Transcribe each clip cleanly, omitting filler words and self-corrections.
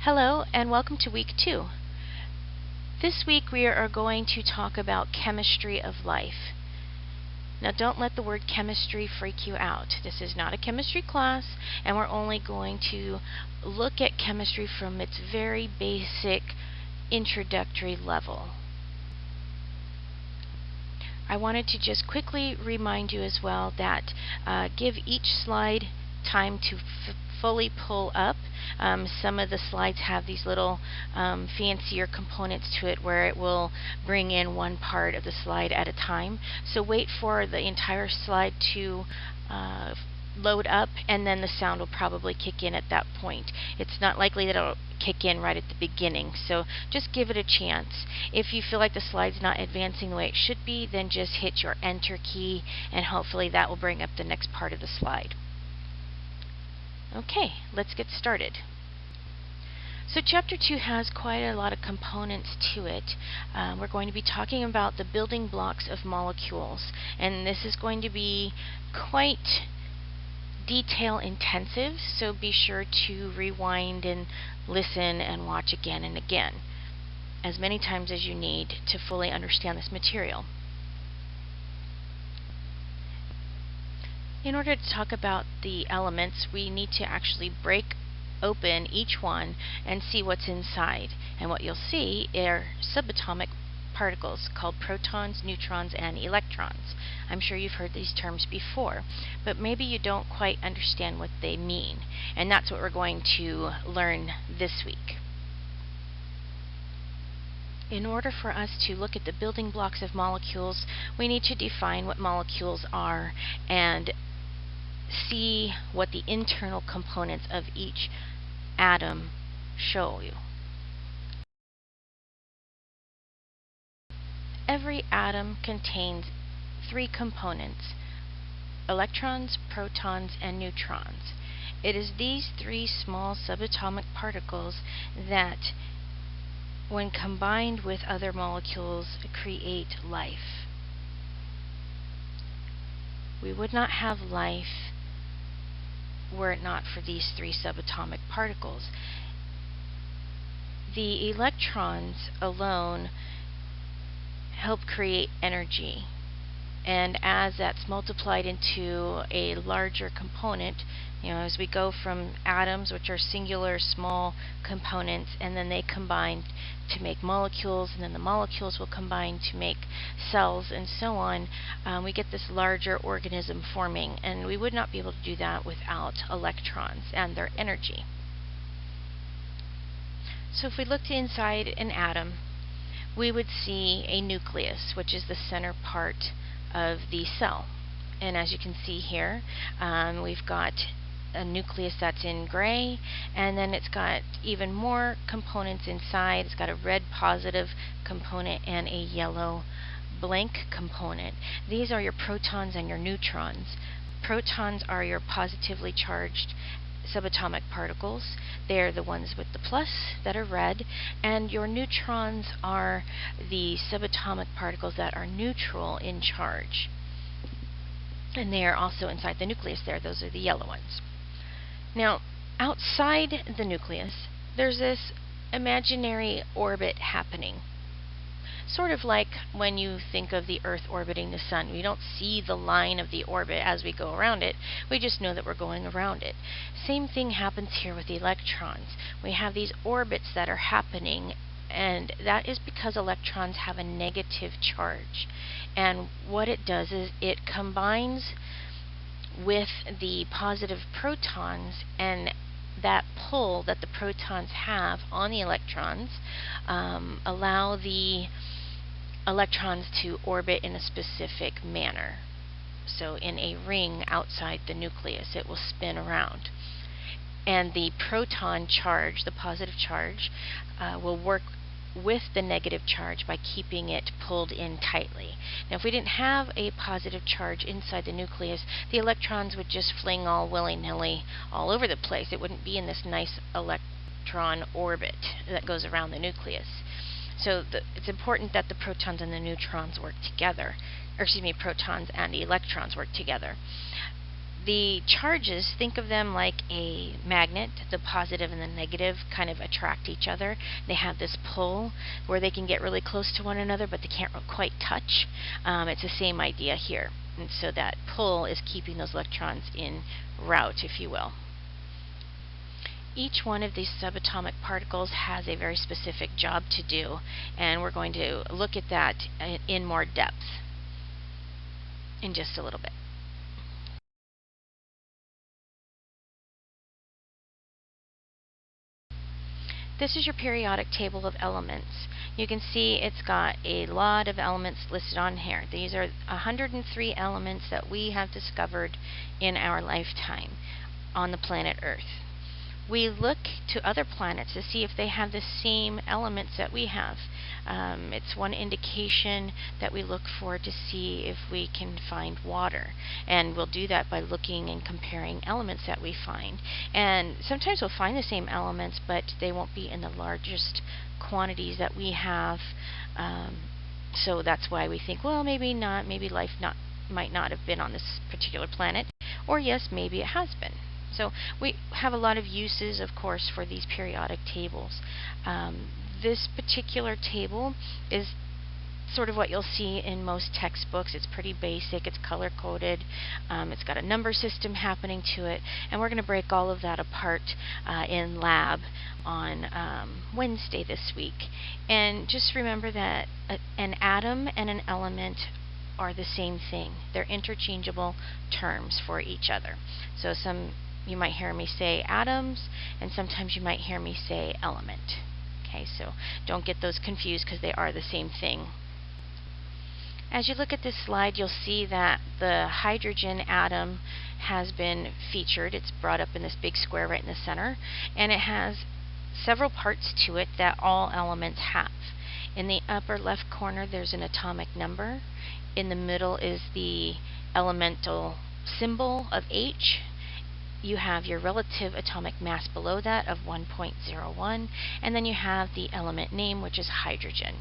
Hello and welcome to week 2. This week we are going to talk about chemistry of life. Now don't let the word chemistry freak you out. This is not a chemistry class, and we're only going to look at chemistry from its very basic introductory level. I wanted to just quickly remind you as well that give each slide time to fully pull up. Some of the slides have these little fancier components to it where it will bring in one part of the slide at a time. So wait for the entire slide to load up, and then the sound will probably kick in at that point. It's not likely that it'll kick in right at the beginning, so just give it a chance. If you feel like the slide's not advancing the way it should be, then just hit your enter key and hopefully that will bring up the next part of the slide. Okay, let's get started. So chapter 2 has quite a lot of components to it. We're going to be talking about the building blocks of molecules, and this is going to be quite detail intensive, so be sure to rewind and listen and watch again and again, as many times as you need to fully understand this material. In order to talk about the elements, we need to actually break open each one and see what's inside. And what you'll see are subatomic particles called protons, neutrons, and electrons. I'm sure you've heard these terms before, but maybe you don't quite understand what they mean. And that's what we're going to learn this week. In order for us to look at the building blocks of molecules, we need to define what molecules are and see what the internal components of each atom show you. Every atom contains 3 components: electrons, protons, and neutrons. It is these 3 small subatomic particles that, when combined with other molecules, create life. We would not have life were it not for these 3 subatomic particles. The electrons alone help create energy, and as that's multiplied into a larger component, as we go from atoms, which are singular small components, and then they combine to make molecules, and then the molecules will combine to make cells, and so on, we get this larger organism forming, and we would not be able to do that without electrons and their energy. So if we looked inside an atom, we would see a nucleus, which is the center part of the cell. And as you can see here, we've got a nucleus that's in gray, and then it's got even more components inside. It's got a red positive component and a yellow blank component. These are your protons and your neutrons. Protons are your positively charged subatomic particles. They're the ones with the plus that are red, and your neutrons are the subatomic particles that are neutral in charge. And they are also inside the nucleus there. Those are the yellow ones. Now, outside the nucleus, there's this imaginary orbit happening. Sort of like when you think of the Earth orbiting the Sun. We don't see the line of the orbit as we go around it. We just know that we're going around it. Same thing happens here with the electrons. We have these orbits that are happening, and that is because electrons have a negative charge. And what it does is it combines with the positive protons, and that pull that the protons have on the electrons allow the electrons to orbit in a specific manner. So in a ring outside the nucleus, it will spin around. And the proton charge, the positive charge, will work with the negative charge by keeping it pulled in tightly. Now if we didn't have a positive charge inside the nucleus, the electrons would just fling all willy-nilly all over the place. It wouldn't be in this nice electron orbit that goes around the nucleus. So it's important that the protons and the neutrons work together, or protons and the electrons work together. The charges, think of them like a magnet. The positive and the negative kind of attract each other. They have this pull where they can get really close to one another, but they can't quite touch. It's the same idea here. And so that pull is keeping those electrons in route, if you will. Each one of these subatomic particles has a very specific job to do, and we're going to look at that in more depth in just a little bit. This is your periodic table of elements. You can see it's got a lot of elements listed on here. These are 103 elements that we have discovered in our lifetime on the planet Earth. We look to other planets to see if they have the same elements that we have. It's one indication that we look for to see if we can find water. And we'll do that by looking and comparing elements that we find. And sometimes we'll find the same elements, but they won't be in the largest quantities that we have. So that's why we think, well, maybe not, maybe life might not have been on this particular planet. Or yes, maybe it has been. So we have a lot of uses, of course, for these periodic tables. This particular table is sort of what you'll see in most textbooks. It's pretty basic. It's color-coded. It's got a number system happening to it. And we're going to break all of that apart in lab on Wednesday this week. And just remember that an atom and an element are the same thing. They're interchangeable terms for each other. So you might hear me say atoms, and sometimes you might hear me say element. Okay, so don't get those confused because they are the same thing. As you look at this slide, you'll see that the hydrogen atom has been featured. It's brought up in this big square right in the center, and it has several parts to it that all elements have. In the upper left corner, there's an atomic number. In the middle is the elemental symbol of H. You have your relative atomic mass below that of 1.01, and then you have the element name, which is hydrogen.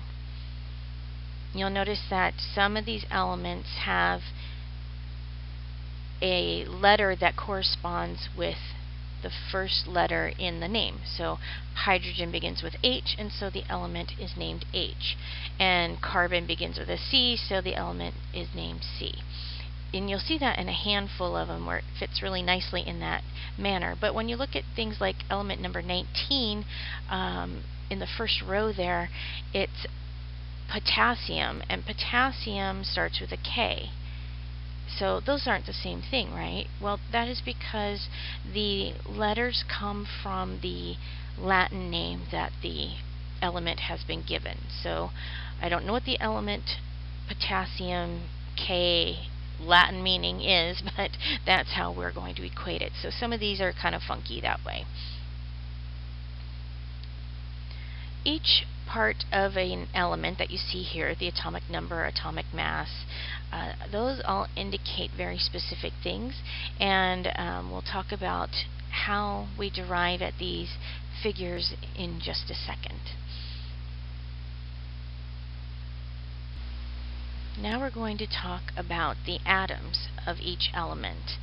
You'll notice that some of these elements have a letter that corresponds with the first letter in the name. So hydrogen begins with H, and so the element is named H. And carbon begins with a C, so the element is named C. And you'll see that in a handful of them where it fits really nicely in that manner. But when you look at things like element number 19, in the first row there, it's potassium, and potassium starts with a K. So those aren't the same thing, right? Well, that is because the letters come from the Latin name that the element has been given. So I don't know what the element potassium K Latin meaning is, but that's how we're going to equate it. So some of these are kind of funky that way. Each part of an element that you see here, the atomic number, atomic mass, those all indicate very specific things, and we'll talk about how we derive at these figures in just a second. Now we're going to talk about the atoms of each element.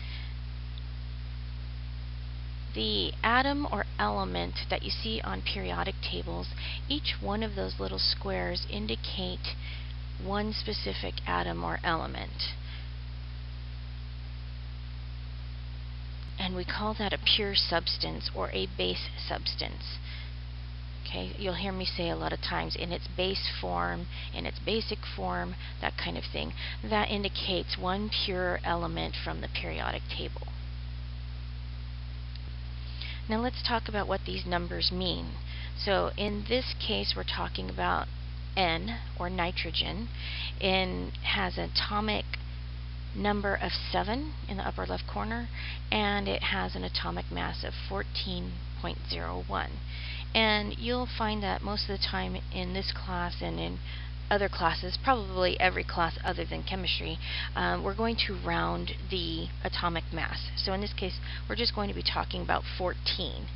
The atom or element that you see on periodic tables, each one of those little squares indicate one specific atom or element. And we call that a pure substance or a base substance. Okay, you'll hear me say a lot of times in its base form, in its basic form, that kind of thing. That indicates one pure element from the periodic table. Now let's talk about what these numbers mean. So in this case, we're talking about N, or nitrogen. It has an atomic number of 7 in the upper left corner, and it has an atomic mass of 14.01. And you'll find that most of the time in this class and in other classes, probably every class other than chemistry, we're going to round the atomic mass. So in this case, we're just going to be talking about 14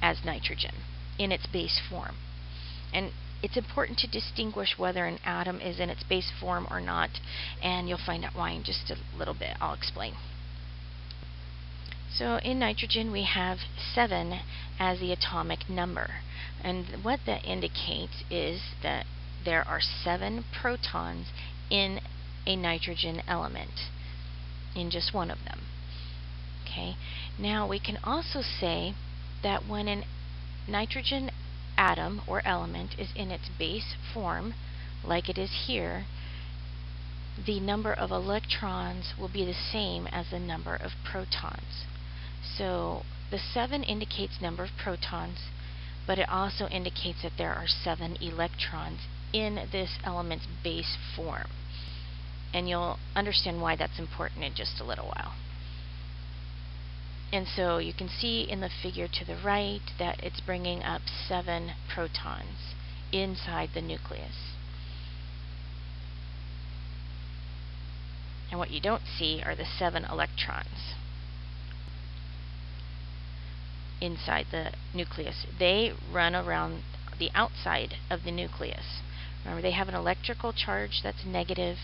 as nitrogen in its base form. And it's important to distinguish whether an atom is in its base form or not, and you'll find out why in just a little bit. I'll explain. So in nitrogen we have 7 as the atomic number, and what that indicates is that there are 7 protons in a nitrogen element, in just one of them. Okay. Now we can also say that when a nitrogen atom or element is in its base form, like it is here, the number of electrons will be the same as the number of protons. So the 7 indicates number of protons, but it also indicates that there are 7 electrons in this element's base form. And you'll understand why that's important in just a little while. And so you can see in the figure to the right that it's bringing up 7 protons inside the nucleus. And what you don't see are the 7 electrons inside the nucleus. They run around the outside of the nucleus. Remember, they have an electrical charge that's negative.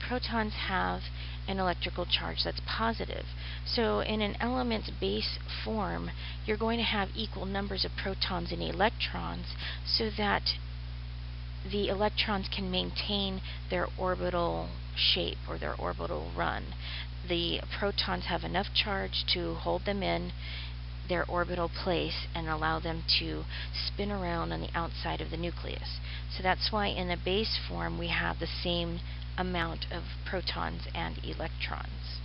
Protons have an electrical charge that's positive. So in an element's base form, you're going to have equal numbers of protons and electrons so that the electrons can maintain their orbital shape or their orbital run. The protons have enough charge to hold them in their orbital place and allow them to spin around on the outside of the nucleus. So that's why in the base form we have the same amount of protons and electrons.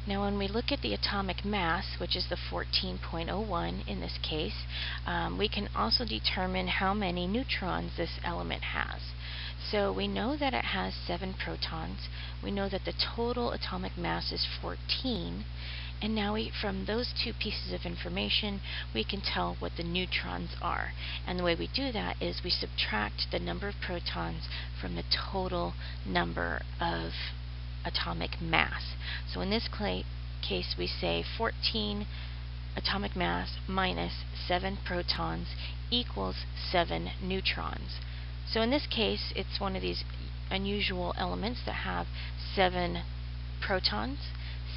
Now when we look at the atomic mass, which is the 14.01 in this case, we can also determine how many neutrons this element has. So we know that it has 7 protons. We know that the total atomic mass is 14. And now from those 2 pieces of information, we can tell what the neutrons are. And the way we do that is we subtract the number of protons from the total number of atomic mass. So in this case, we say 14 atomic mass minus 7 protons equals 7 neutrons. So in this case, it's one of these unusual elements that have 7 protons,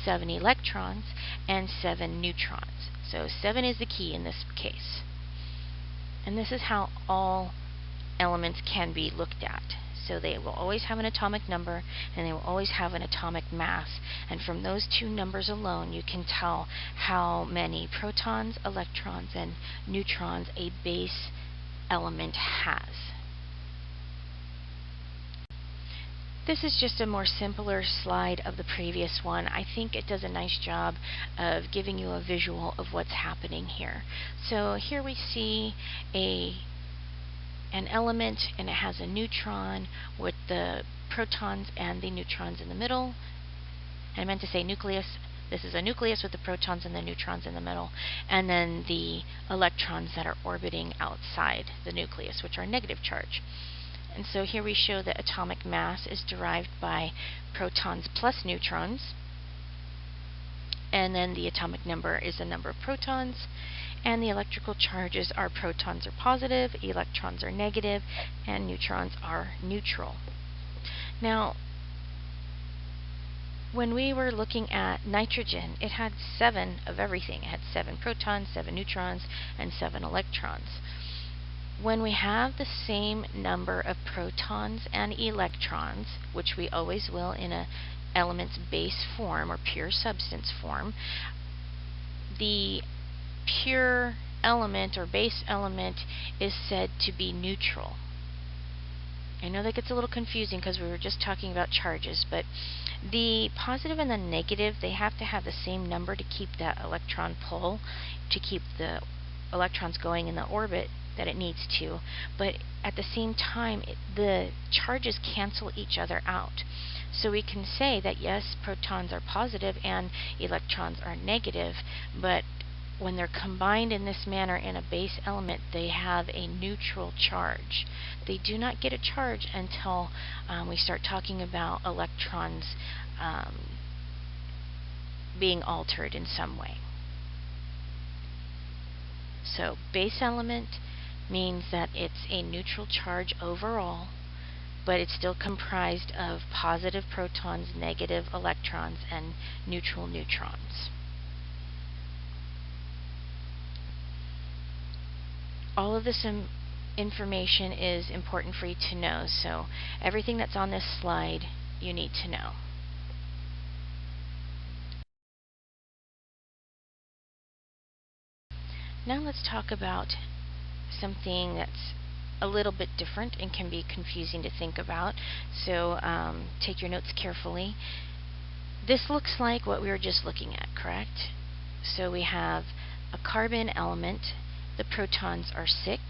7 electrons, and 7 neutrons. So 7 is the key in this case. And this is how all elements can be looked at. So they will always have an atomic number, and they will always have an atomic mass. And from those 2 numbers alone, you can tell how many protons, electrons, and neutrons a base element has. This is just a more simpler slide of the previous one. I think it does a nice job of giving you a visual of what's happening here. So here we see an element, and it has a neutron with the protons and the neutrons in the middle. I meant to say nucleus. This is a nucleus with the protons and the neutrons in the middle, and then the electrons that are orbiting outside the nucleus, which are negative charge. And so here we show that atomic mass is derived by protons plus neutrons, and then the atomic number is the number of protons, and the electrical charges are protons are positive, electrons are negative, and neutrons are neutral. Now, when we were looking at nitrogen, it had 7 of everything. It had 7 protons, 7 neutrons, and 7 electrons. When we have the same number of protons and electrons, which we always will in an element's base form or pure substance form, the pure element or base element is said to be neutral. I know that gets a little confusing because we were just talking about charges, but the positive and the negative, they have to have the same number to keep that electron pull, to keep the electrons going in the orbit that it needs to, but at the same time the charges cancel each other out. So we can say that yes, protons are positive and electrons are negative, but when they're combined in this manner in a base element, they have a neutral charge. They do not get a charge until we start talking about electrons being altered in some way. So base element means that it's a neutral charge overall. but it's still comprised of positive protons, negative electrons, and neutral neutrons. All of this information is important for you to know, so everything that's on this slide you need to know. Now let's talk about something that's a little bit different and can be confusing to think about, so take your notes carefully. This looks like what we were just looking at, correct? So we have a carbon element. The protons are 6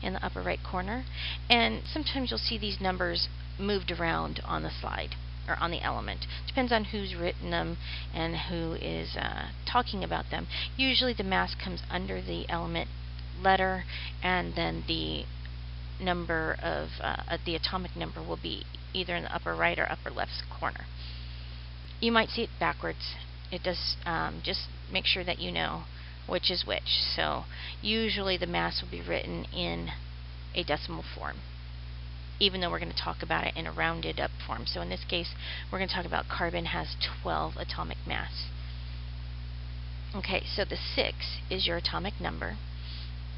in the upper right corner, and sometimes you'll see these numbers moved around on the slide or on the element. Depends on who's written them and who is talking about them. Usually the mass comes under the element letter, and then the number of the atomic number will be either in the upper right or upper left corner. You might see it backwards. It does just make sure that you know which is which. So usually the mass will be written in a decimal form, even though we're going to talk about it in a rounded up form. So in this case, we're going to talk about carbon has 12 atomic mass. Okay, so the 6 is your atomic number.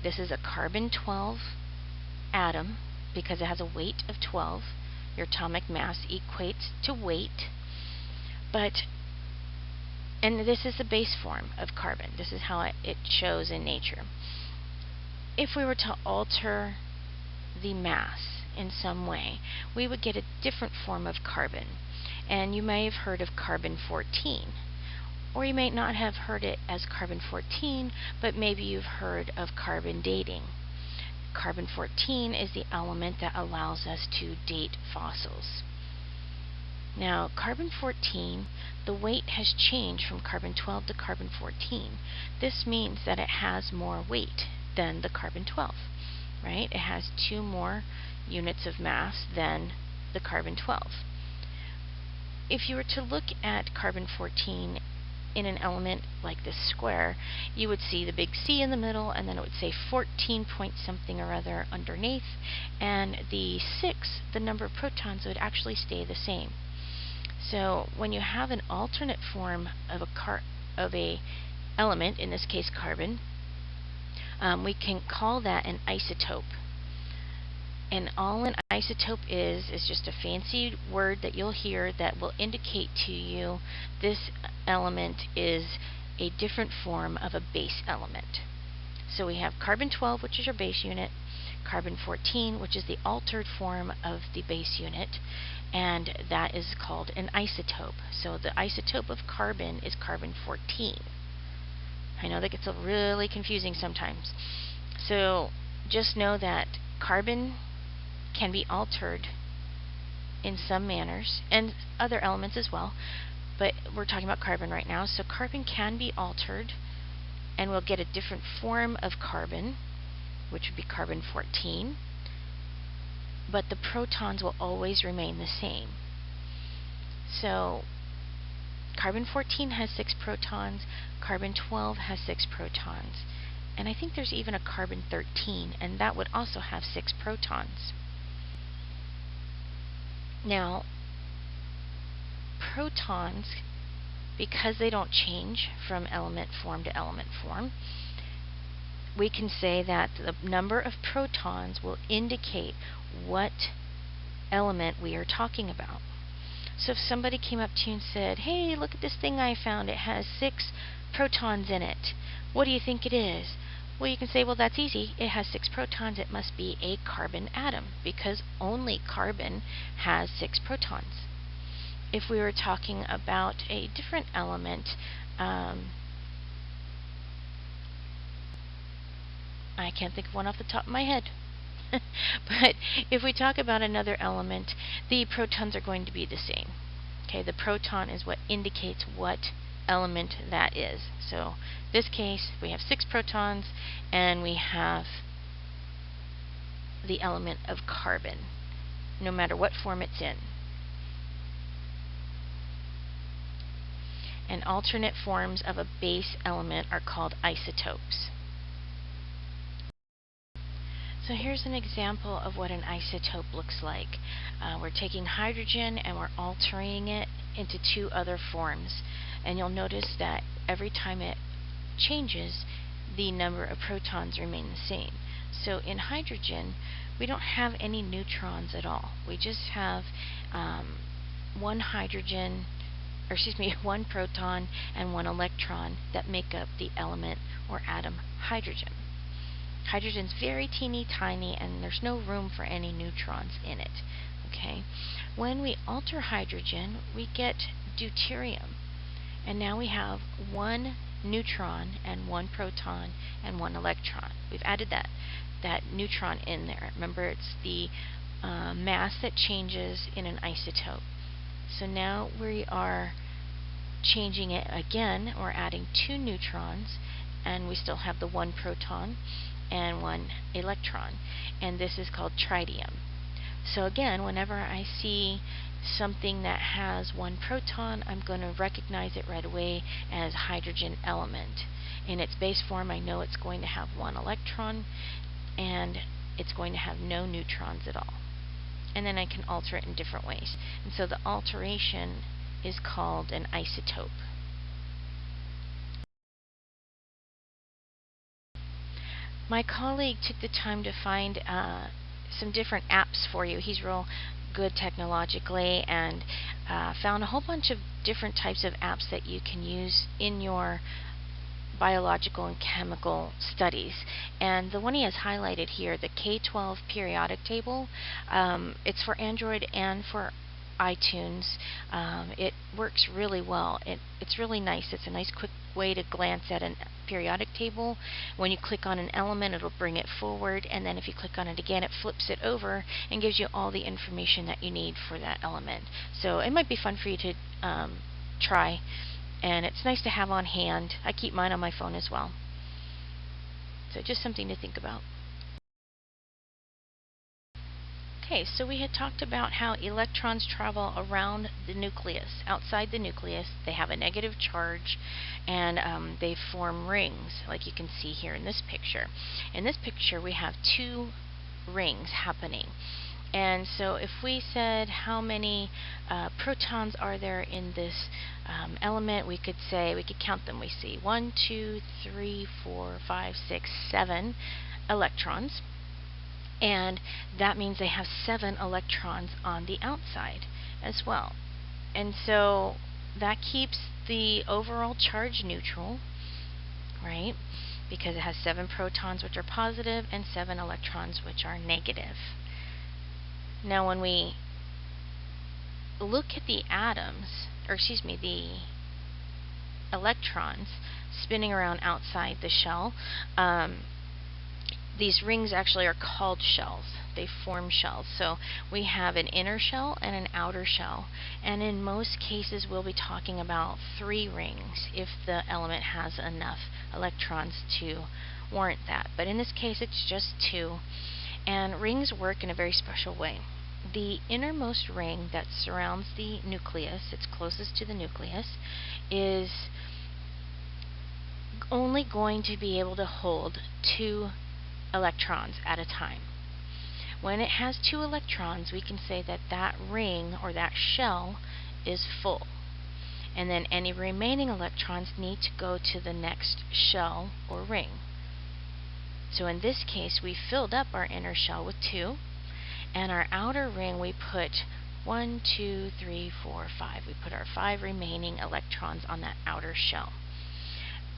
This is a carbon 12 atom because it has a weight of 12. Your atomic mass equates to weight, and this is the base form of carbon. This is how it shows in nature. If we were to alter the mass in some way, we would get a different form of carbon. And you may have heard of carbon-14. Or you may not have heard it as carbon-14, but maybe you've heard of carbon dating. Carbon-14 is the element that allows us to date fossils. Now, carbon-14, the weight has changed from carbon-12 to carbon-14. This means that it has more weight than the carbon-12, right? It has 2 more units of mass than the carbon-12. If you were to look at carbon-14 in an element like this square, you would see the big C in the middle, and then it would say 14 point something or other underneath, and the 6, the number of protons, would actually stay the same. So when you have an alternate form of a element, in this case carbon, we can call that an isotope. And all an isotope is just a fancy word that you'll hear that will indicate to you this element is a different form of a base element. So we have carbon-12, which is your base unit, carbon-14, which is the altered form of the base unit, and that is called an isotope. So the isotope of carbon is carbon-14. I know that gets really confusing sometimes. So just know that carbon can be altered in some manners, and other elements as well, but we're talking about carbon right now. So carbon can be altered, and we'll get a different form of carbon, which would be carbon-14, but the protons will always remain the same. So carbon-14 has 6 protons, carbon-12 has 6 protons, and I think there's even a carbon-13, and that would also have 6 protons. Now, protons, because they don't change from element form to element form, we can say that the number of protons will indicate what element we are talking about. So if somebody came up to you and said, "Hey, look at this thing I found. It has 6 protons in it. What do you think it is?" Well, you can say, well, that's easy. It has 6 protons. It must be a carbon atom, because only carbon has 6 protons. If we were talking about a different element, I can't think of one off the top of my head. But if we talk about another element, the protons are going to be the same. Okay, the proton is what indicates what element that is. So this case, we have 6 protons, and we have the element of carbon, no matter what form it's in. And alternate forms of a base element are called isotopes. So here's an example of what an isotope looks like. We're taking hydrogen and we're altering it into two other forms. And you'll notice that every time it changes, the number of protons remain the same. So in hydrogen, we don't have any neutrons at all. We just have one hydrogen, or excuse me, one proton and one electron that make up the element or atom hydrogen. Hydrogen's very teeny tiny and there's no room for any neutrons in it. Okay? When we alter hydrogen, we get deuterium. And now we have one neutron and one proton and one electron. We've added that neutron in there. Remember, it's the mass that changes in an isotope. So now we are changing it again. We're adding two neutrons, and we still have the one proton and one electron, and this is called tritium. So again, whenever I see something that has one proton, I'm going to recognize it right away as hydrogen element. In its base form, I know it's going to have one electron and it's going to have no neutrons at all. And then I can alter it in different ways. And so the alteration is called an isotope. My colleague took the time to find some different apps for you. He's real good technologically and found a whole bunch of different types of apps that you can use in your biological and chemical studies. And the one he has highlighted here, the K12 periodic table, it's for Android and for iTunes. It works really well. It's really nice. It's a nice quick way to glance at a periodic table. When you click on an element, it'll bring it forward, and then if you click on it again, it flips it over and gives you all the information that you need for that element. So it might be fun for you to try, and it's nice to have on hand. I keep mine on my phone as well. So just something to think about. Okay, so we had talked about how electrons travel around the nucleus. Outside the nucleus, they have a negative charge, and they form rings, like you can see here in this picture. In this picture, we have two rings happening. And so if we said how many protons are there in this element, we could count them. We see 1, 2, 3, 4, 5, 6, 7 electrons. And that means they have 7 electrons on the outside as well. And so that keeps the overall charge neutral, right? Because it has 7 protons, which are positive, and 7 electrons, which are negative. Now when we look at the atoms, or excuse me, the electrons spinning around outside the shell, these rings actually are called shells. They form shells. So we have an inner shell and an outer shell. And in most cases, we'll be talking about 3 rings if the element has enough electrons to warrant that. But in this case, it's just 2. And rings work in a very special way. The innermost ring that surrounds the nucleus, it's closest to the nucleus, is only going to be able to hold 2 electrons at a time. When it has 2 electrons, we can say that that ring or that shell is full. And then any remaining electrons need to go to the next shell or ring. So in this case, we filled up our inner shell with 2, and our outer ring we put 1, 2, 3, 4, 5. We put our 5 remaining electrons on that outer shell.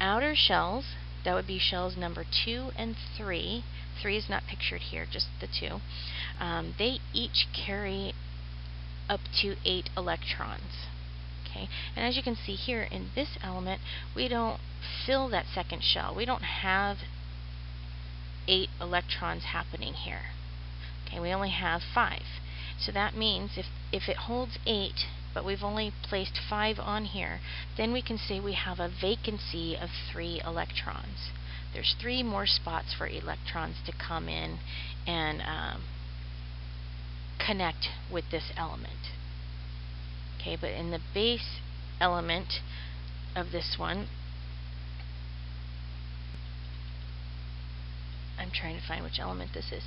Outer shells, that would be shells number 2 and 3. 3 is not pictured here, just the 2. They each carry up to 8 electrons. Okay, and as you can see here in this element, we don't fill that second shell. We don't have 8 electrons happening here. Okay, we only have 5. So that means if it holds 8, but we've only placed 5 on here, then we can say we have a vacancy of 3 electrons. There's 3 more spots for electrons to come in and connect with this element. Okay, but in the base element of this one, I'm trying to find which element this is.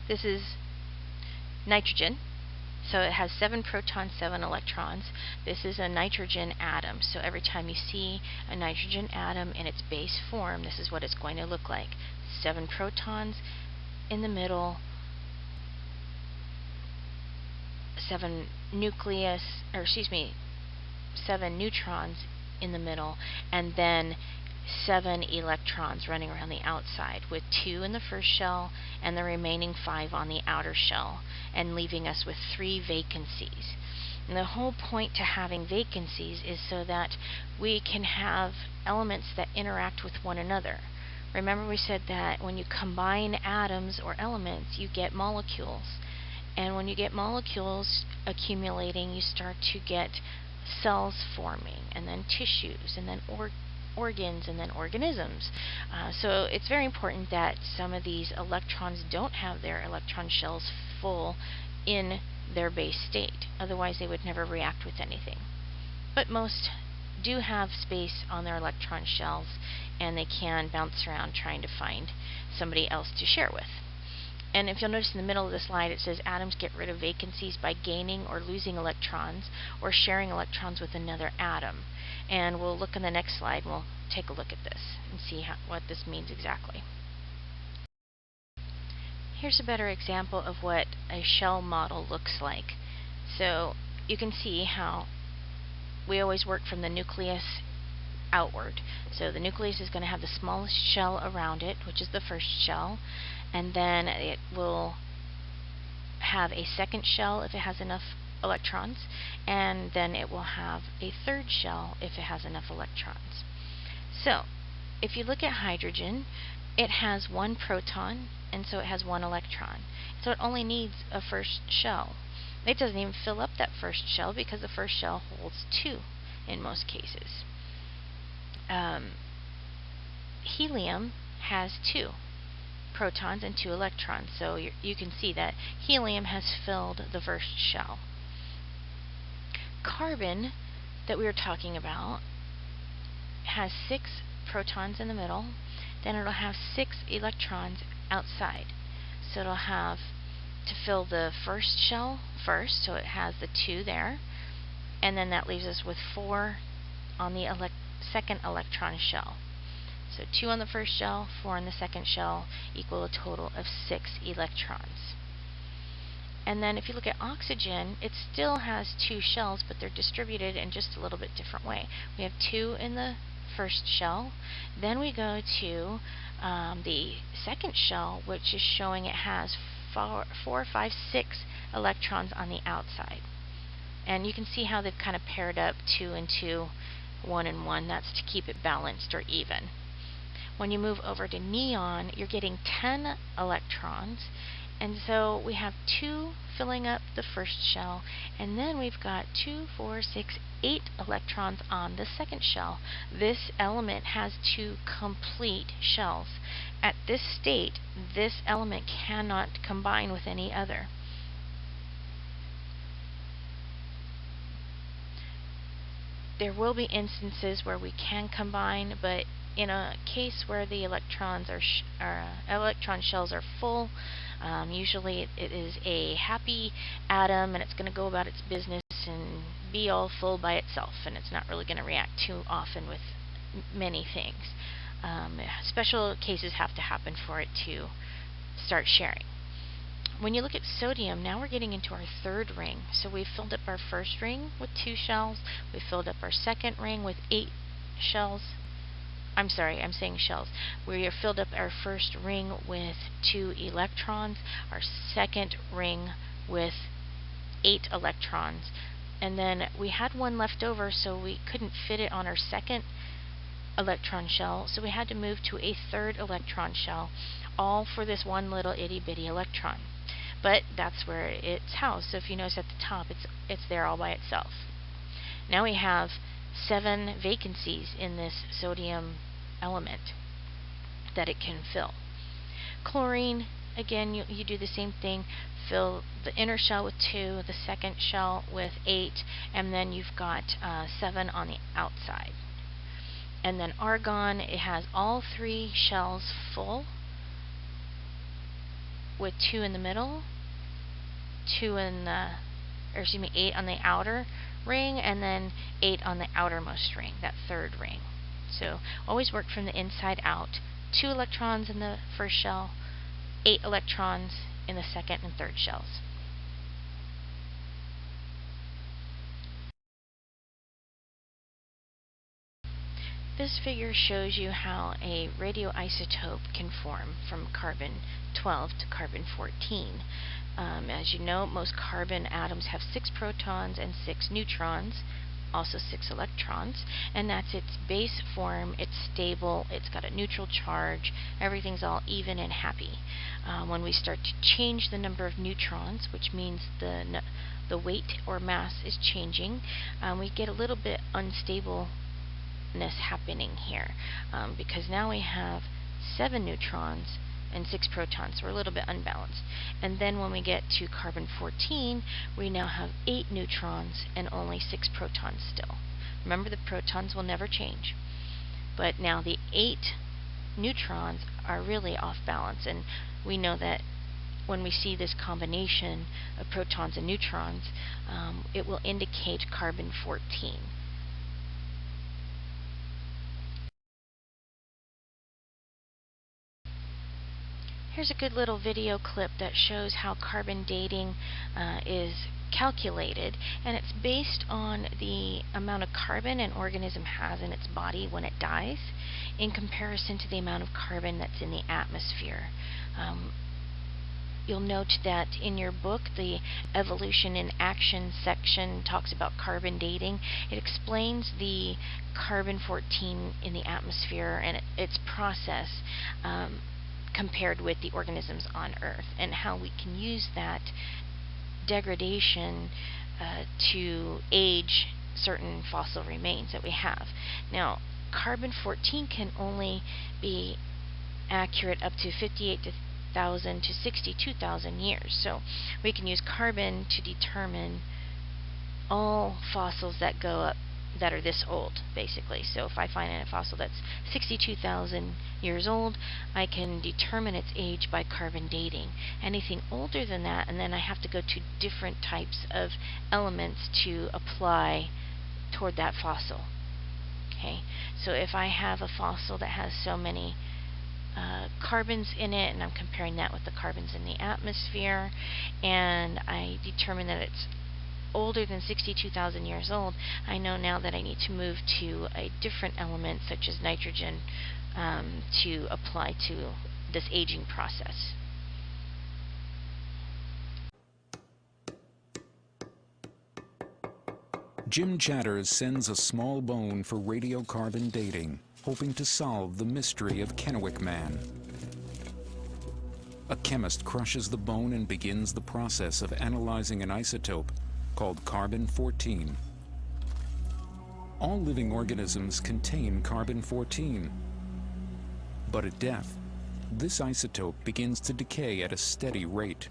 This is nitrogen. So it has 7 protons, 7 electrons. This is a nitrogen atom. So every time you see a nitrogen atom in its base form, this is what it's going to look like. 7 protons in the middle, 7 neutrons in the middle, and then 7 electrons running around the outside, with 2 in the first shell and the remaining 5 on the outer shell, and leaving us with 3 vacancies. And the whole point to having vacancies is so that we can have elements that interact with one another. Remember, we said that when you combine atoms or elements, you get molecules. And when you get molecules accumulating, you start to get cells forming, and then tissues, and then organs, and then organisms. So it's very important that some of these electrons don't have their electron shells full in their base state. Otherwise, they would never react with anything. But most do have space on their electron shells, and they can bounce around trying to find somebody else to share with. And if you'll notice in the middle of the slide, it says atoms get rid of vacancies by gaining or losing electrons, or sharing electrons with another atom. And we'll look in the next slide, and we'll take a look at this and see what this means exactly. Here's a better example of what a shell model looks like. So you can see how we always work from the nucleus outward. So the nucleus is going to have the smallest shell around it, which is the first shell, and then it will have a second shell if it has enough electrons, and then it will have a third shell if it has enough electrons. So if you look at hydrogen, it has 1 proton, and so it has 1 electron. So it only needs a first shell. It doesn't even fill up that first shell because the first shell holds 2 in most cases. Helium has 2 protons and 2 electrons, so you can see that helium has filled the first shell. Carbon, that we were talking about, has 6 protons in the middle, then it'll have 6 electrons outside. So it'll have to fill the first shell first, so it has the 2 there, and then that leaves us with 4 on the second electron shell. So 2 on the first shell, 4 on the second shell, equal a total of 6 electrons. And then if you look at oxygen, it still has 2 shells, but they're distributed in just a little bit different way. We have 2 in the first shell, then we go to the second shell, which is showing it has 4, 5, 6 electrons on the outside. And you can see how they've kind of paired up 2 and 2, 1 and 1. That's to keep it balanced or even. When you move over to neon, you're getting 10 electrons, and so we have 2 filling up the first shell, and then we've got 2, 4, 6, 8 electrons on the second shell. This element has 2 complete shells. At this state, this element cannot combine with any other. There will be instances where we can combine, but in a case where the electron shells are full, usually it is a happy atom, and it's going to go about its business and be all full by itself, and it's not really going to react too often with many things. Special cases have to happen for it to start sharing. When you look at sodium, now we're getting into our third ring. So we've filled up our first ring with 2 shells. We filled up our second ring with 8 shells. I'm sorry, I'm saying shells. We have filled up our first ring with 2 electrons, our second ring with 8 electrons. And then we had 1 left over, so we couldn't fit it on our second electron shell, so we had to move to a third electron shell, all for this one little itty-bitty electron. But that's where it's housed, so if you notice at the top, it's there all by itself. Now we have 7 vacancies in this sodium element that it can fill. Chlorine, again, you do the same thing. Fill the inner shell with 2, the second shell with 8, and then you've got 7 on the outside. And then argon, it has all 3 shells full, with 2 in the middle, 2 in the, or excuse me, 8 on the outer ring, and then 8 on the outermost ring, that third ring. So always work from the inside out. 2 electrons in the first shell, 8 electrons in the second and third shells. This figure shows you how a radioisotope can form from carbon-12 to carbon-14. As you know, most carbon atoms have 6 protons and 6 neutrons, also 6 electrons, and that's its base form. It's stable, it's got a neutral charge, everything's all even and happy. When we start to change the number of neutrons, which means the weight or mass is changing, we get a little bit unstable happening here, because now we have 7 neutrons and 6 protons, so we're a little bit unbalanced. And then when we get to carbon-14, we now have 8 neutrons and only 6 protons still. Remember, the protons will never change, but now the 8 neutrons are really off balance, and we know that when we see this combination of protons and neutrons, it will indicate carbon-14. Here's a good little video clip that shows how carbon dating is calculated, and it's based on the amount of carbon an organism has in its body when it dies in comparison to the amount of carbon that's in the atmosphere. You'll note that in your book, the Evolution in Action section talks about carbon dating. It explains the carbon-14 in the atmosphere and its process compared with the organisms on Earth, and how we can use that degradation to age certain fossil remains that we have. Now, carbon-14 can only be accurate up to 58,000 to 62,000 years. So we can use carbon to determine all fossils that go up that are this old, basically. So if I find a fossil that's 62,000 years old, I can determine its age by carbon dating. Anything older than that, and then I have to go to different types of elements to apply toward that fossil. Okay, so if I have a fossil that has so many carbons in it, and I'm comparing that with the carbons in the atmosphere, and I determine that it's older than 62,000 years old, I know now that I need to move to a different element such as nitrogen to apply to this aging process. Jim Chatters sends a small bone for radiocarbon dating, hoping to solve the mystery of Kennewick Man. A chemist crushes the bone and begins the process of analyzing an isotope called carbon-14. All living organisms contain carbon-14. But at death, this isotope begins to decay at a steady rate.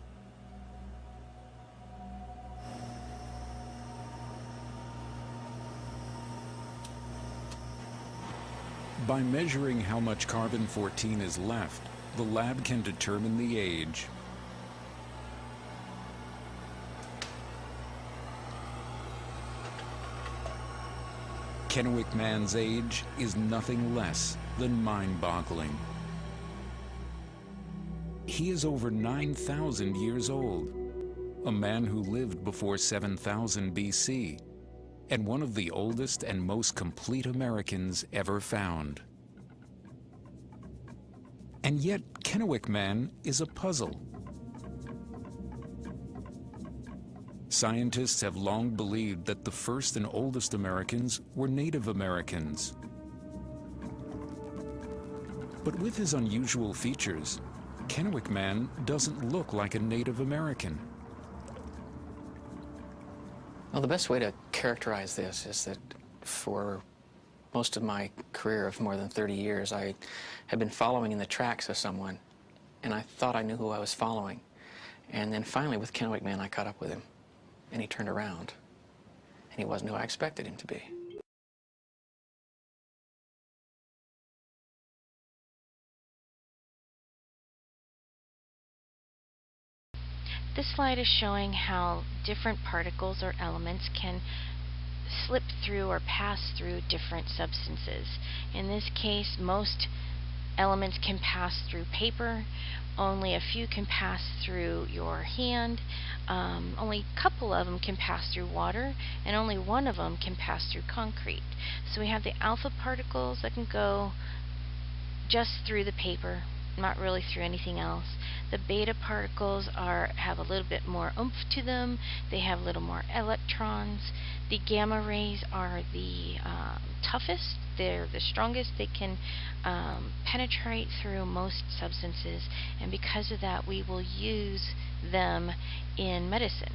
By measuring how much carbon-14 is left, the lab can determine the age. Kennewick Man's age is nothing less than mind-boggling. He is over 9,000 years old, a man who lived before 7,000 BC, and one of the oldest and most complete Americans ever found. And yet, Kennewick Man is a puzzle. Scientists have long believed that the first and oldest Americans were Native Americans. But with his unusual features, Kennewick Man doesn't look like a Native American. Well, the best way to characterize this is that for most of my career of more than 30 years, I had been following in the tracks of someone, and I thought I knew who I was following. And then finally, with Kennewick Man, I caught up with him. And he turned around, and he wasn't who I expected him to be. This slide is showing how different particles or elements can slip through or pass through different substances. In this case, most elements can pass through paper, only a few can pass through your hand, only a couple of them can pass through water, and only one of them can pass through concrete. So we have the alpha particles that can go just through the paper, not really through anything else. The beta particles have a little bit more oomph to them. They have a little more electrons. The gamma rays are the toughest. They're the strongest. They can penetrate through most substances, and because of that, we will use them in medicine.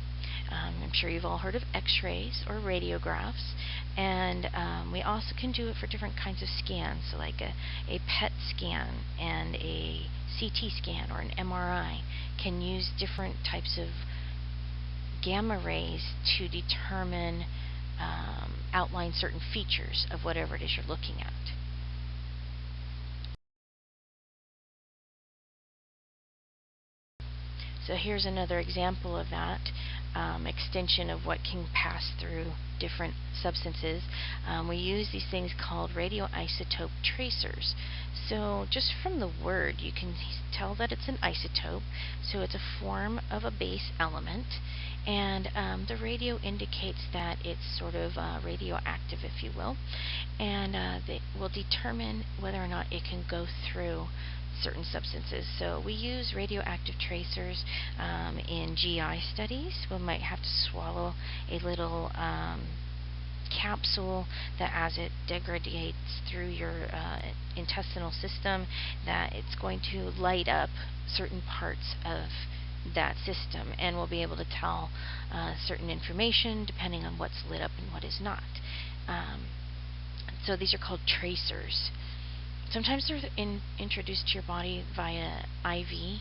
I'm sure you've all heard of x-rays or radiographs, and we also can do it for different kinds of scans, so like a PET scan and a CT scan or an MRI can use different types of gamma rays to determine, outline certain features of whatever it is you're looking at. So here's another example of that, extension of what can pass through different substances. We use these things called radioisotope tracers. So just from the word, you can tell that it's an isotope. So it's a form of a base element, and the radio indicates that it's sort of radioactive, if you will, and they will determine whether or not it can go through certain substances. So we use radioactive tracers in GI studies. We might have to swallow a little capsule that, as it degrades through your intestinal system, that it's going to light up certain parts of that system, and we'll be able to tell certain information depending on what's lit up and what is not. So these are called tracers. Sometimes they're introduced to your body via IV.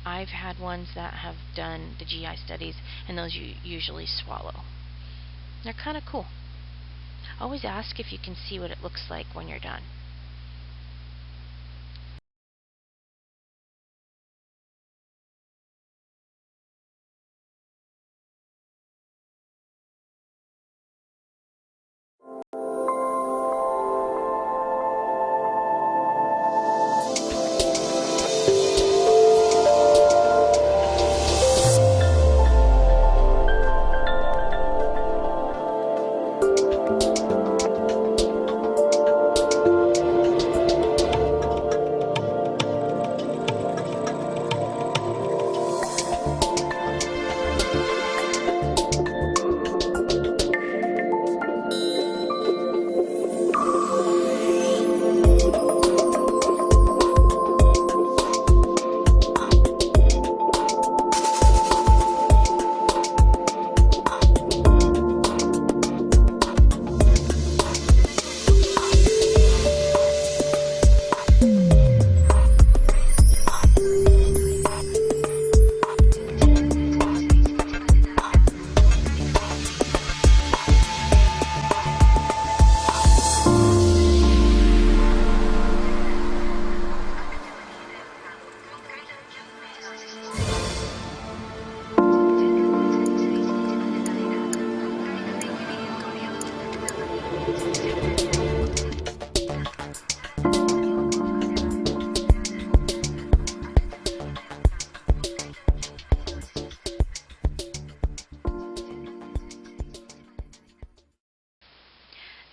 I've had ones that have done the GI studies, and those you usually swallow. They're kind of cool. Always ask if you can see what it looks like when you're done.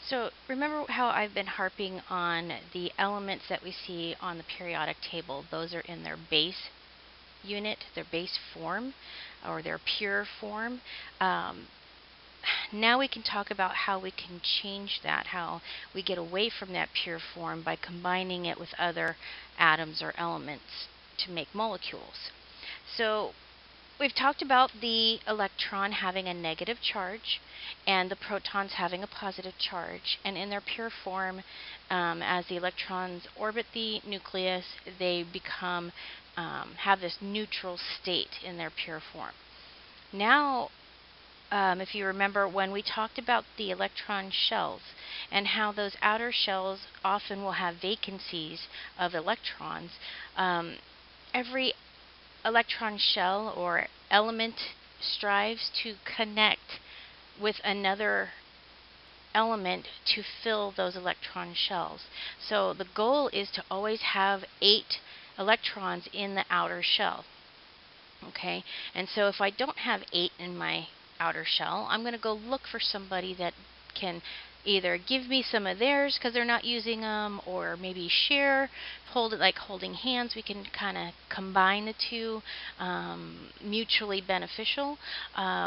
So remember how I've been harping on the elements that we see on the periodic table. Those are in their base unit, their base form, or their pure form. Now we can talk about how we can change that, how we get away from that pure form by combining it with other atoms or elements to make molecules. So we've talked about the electron having a negative charge and the protons having a positive charge, and in their pure form, as the electrons orbit the nucleus, they become have this neutral state in their pure form. Now, if you remember when we talked about the electron shells and how those outer shells often will have vacancies of electrons, every electron shell or element strives to connect with another element to fill those electron shells. So the goal is to always have 8 electrons in the outer shell. Okay, and so if I don't have 8 in my outer shell, I'm going to go look for somebody that can either give me some of theirs because they're not using them, or maybe share, hold it like holding hands. We can kind of combine the two, mutually beneficial,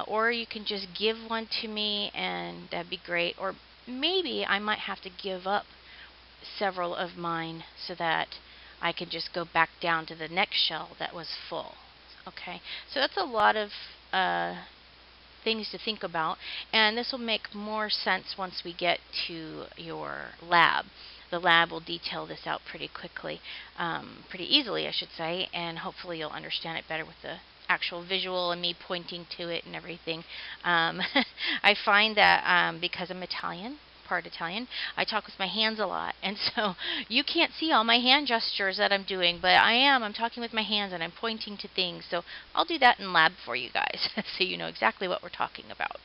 or you can just give one to me and that'd be great. Or maybe I might have to give up several of mine so that I can just go back down to the next shell that was full. Okay, so that's a lot of things to think about, and this will make more sense once we get to your lab. The lab will detail this out pretty quickly, pretty easily I should say, and hopefully you'll understand it better with the actual visual and me pointing to it and everything. I find that because I'm part Italian, I talk with my hands a lot, and so you can't see all my hand gestures that I'm doing, but I'm talking with my hands and I'm pointing to things, so I'll do that in lab for you guys so you know exactly what we're talking about.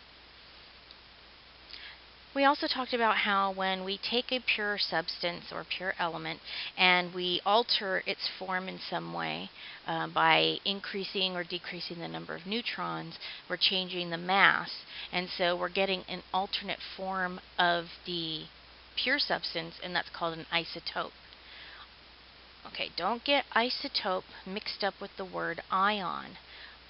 We also talked about how when we take a pure substance or pure element and we alter its form in some way by increasing or decreasing the number of neutrons, we're changing the mass, and so we're getting an alternate form of the pure substance, and that's called an isotope. Okay, don't get isotope mixed up with the word ion.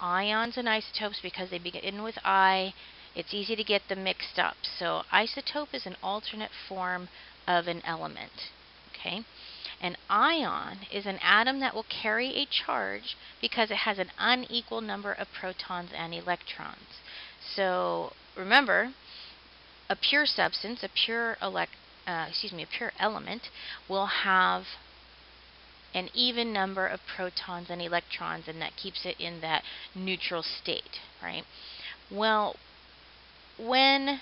Ions and isotopes, because they begin with I, it's easy to get them mixed up. So isotope is an alternate form of an element. Okay? An ion is an atom that will carry a charge because it has an unequal number of protons and electrons. So remember, a pure substance, a pure element will have an even number of protons and electrons, and that keeps it in that neutral state, right? Well, when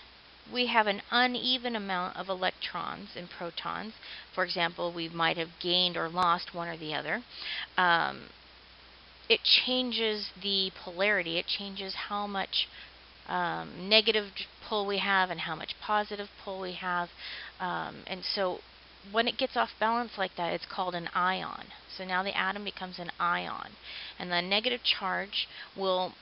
we have an uneven amount of electrons and protons, for example, we might have gained or lost one or the other, it changes the polarity. It changes how much negative pull we have and how much positive pull we have. And so when it gets off balance like that, it's called an ion. So now the atom becomes an ion. And the negative charge will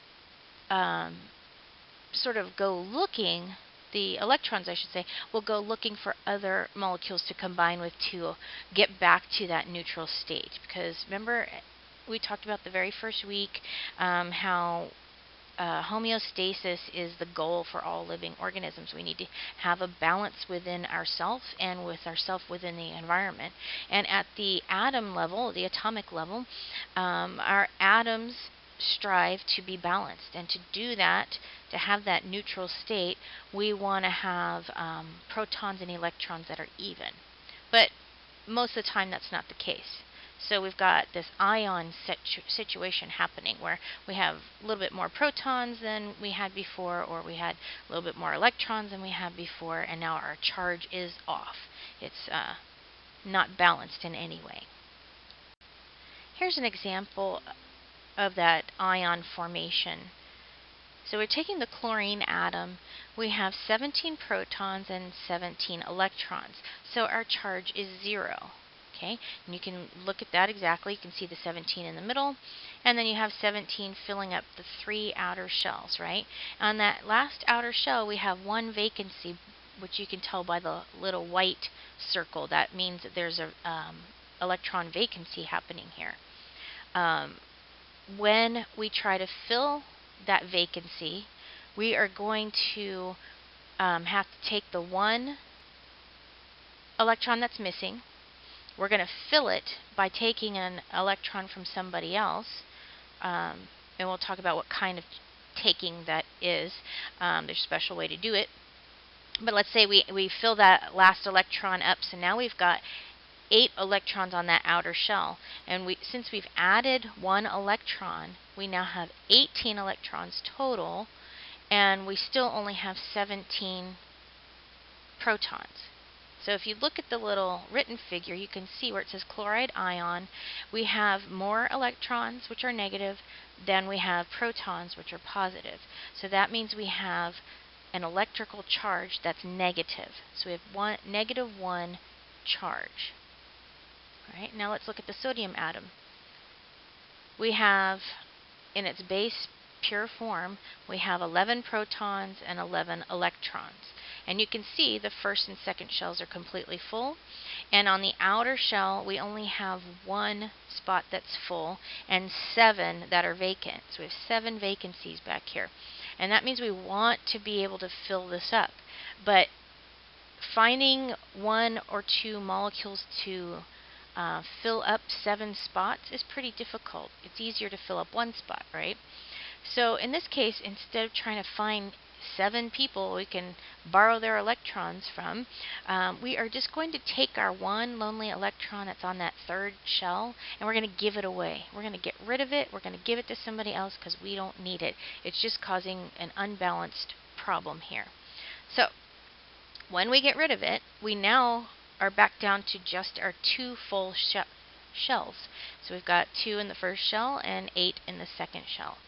sort of go looking, the electrons I should say, will go looking for other molecules to combine with to get back to that neutral state. Because remember, we talked about the very first week how homeostasis is the goal for all living organisms. We need to have a balance within ourselves and with ourselves within the environment. And at the atom level, the atomic level, our atoms strive to be balanced, and to do that, to have that neutral state, we want to have protons and electrons that are even. But most of the time that's not the case. So we've got this ion situation happening where we have a little bit more protons than we had before, or we had a little bit more electrons than we had before, and now our charge is off. It's not balanced in any way. Here's an example of that ion formation. So we're taking the chlorine atom. We have 17 protons and 17 electrons. So our charge is 0. Okay, and you can look at that exactly. You can see the 17 in the middle, and then you have 17 filling up the 3 outer shells, right? On that last outer shell, we have one vacancy, which you can tell by the little white circle. That means that there's a electron vacancy happening here. When we try to fill that vacancy, we are going to have to take the one electron that's missing. We're going to fill it by taking an electron from somebody else, and we'll talk about what kind of taking that is. There's a special way to do it. But let's say we fill that last electron up, so now we've got 8 electrons on that outer shell. And since we've added 1 electron, we now have 18 electrons total, and we still only have 17 protons. So if you look at the little written figure, you can see where it says chloride ion, we have more electrons, which are negative, than we have protons, which are positive. So that means we have an electrical charge that's negative. So we have -1 charge. All right, now let's look at the sodium atom. We have, in its base pure form, we have 11 protons and 11 electrons. And you can see the first and second shells are completely full. And on the outer shell, we only have one spot that's full and 7 that are vacant. So we have 7 vacancies back here. And that means we want to be able to fill this up. But finding 1 or 2 molecules to fill up 7 spots is pretty difficult. It's easier to fill up 1 spot, right? So in this case, instead of trying to find 7 people we can borrow their electrons from, we are just going to take our one lonely electron that's on that third shell, and we're going to give it away. We're going to get rid of it. We're going to give it to somebody else because we don't need it. It's just causing an unbalanced problem here. So when we get rid of it, we now are back down to just our 2 full shells. So we've got 2 in the first shell and 8 in the second shell.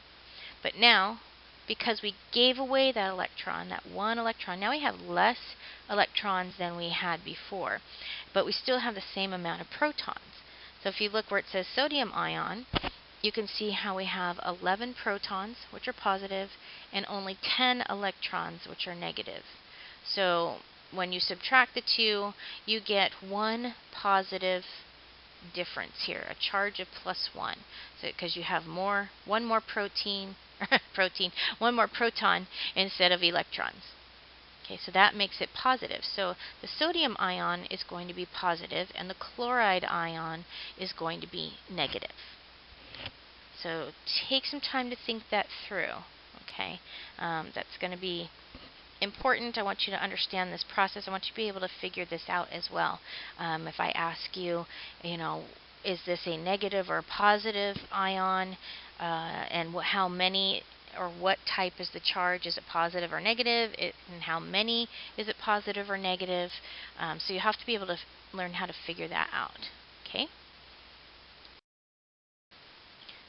But now, because we gave away that electron, that 1 electron, now we have less electrons than we had before, but we still have the same amount of protons. So if you look where it says sodium ion, you can see how we have 11 protons, which are positive, and only 10 electrons, which are negative. So when you subtract the 2, you get 1 positive difference here, a charge of +1. So because you have one more one more proton instead of electrons. Okay, so that makes it positive. So the sodium ion is going to be positive and the chloride ion is going to be negative. So take some time to think that through. Okay, that's going to be important. I want you to understand this process. I want you to be able to figure this out as well. If I ask you, is this a negative or a positive ion, and how many or what type is the charge? Is it positive or negative? And how many is it positive or negative? So you have to be able to learn how to figure that out. Okay.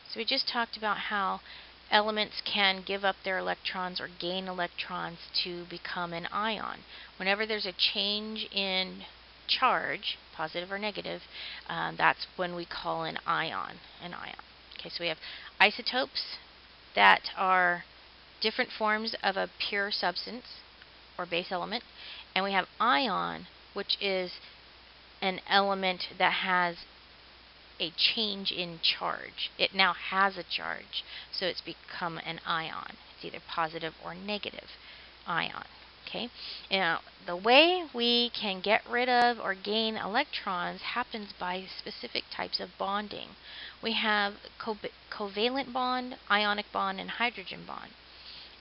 So we just talked about how elements can give up their electrons or gain electrons to become an ion. Whenever there's a change in charge, positive or negative, that's when we call an ion. Okay, so we have isotopes that are different forms of a pure substance or base element, and we have ion, which is an element that has a change in charge. It now has a charge, so it's become an ion. It's either positive or negative ion. Okay. Now, the way we can get rid of or gain electrons happens by specific types of bonding. We have covalent bond, ionic bond, and hydrogen bond.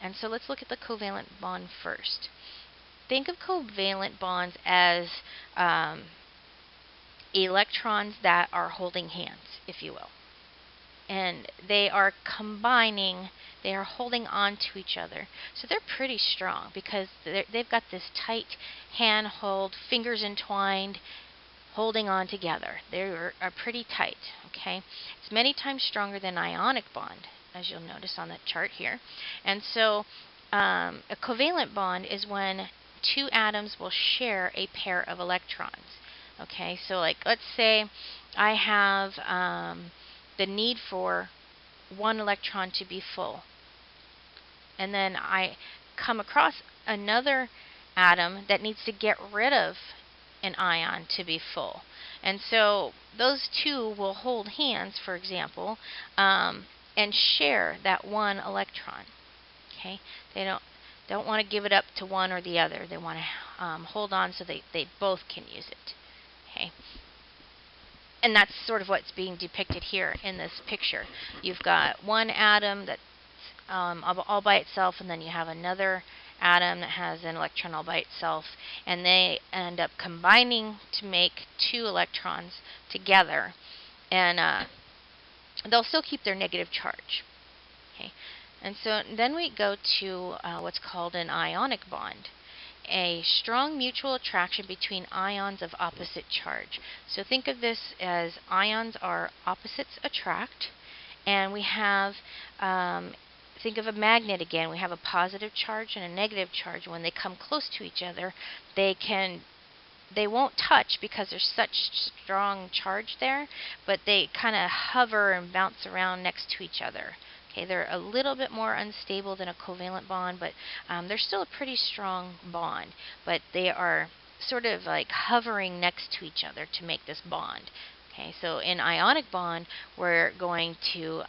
And so let's look at the covalent bond first. Think of covalent bonds as electrons that are holding hands, if you will. And they are combining, they are holding on to each other. So they're pretty strong because they've got this tight hand hold, fingers entwined, holding on together. They are pretty tight, okay? It's many times stronger than ionic bond, as you'll notice on the chart here. And so a covalent bond is when 2 atoms will share a pair of electrons. Okay, so like let's say I have the need for 1 electron to be full, and then I come across another atom that needs to get rid of an ion to be full. And so those 2 will hold hands, for example, and share that 1 electron. Okay, they don't want to give it up to one or the other. They want to hold on so they both can use it. Okay. And that's sort of what's being depicted here in this picture. You've got 1 atom that's all by itself, and then you have another atom that has an electron all by itself, and they end up combining to make 2 electrons together, and they'll still keep their negative charge. Okay. And so then we go to what's called an ionic bond. a strong mutual attraction between ions of opposite charge. So think of this as ions are opposites attract, and we have, think of a magnet again. We have a positive charge and a negative charge. When they come close to each other, they won't touch because there's such strong charge there, but they kind of hover and bounce around next to each other. Okay, they're a little bit more unstable than a covalent bond, but they're still a pretty strong bond. But they are sort of like hovering next to each other to make this bond. Okay, so in ionic bond, we're going to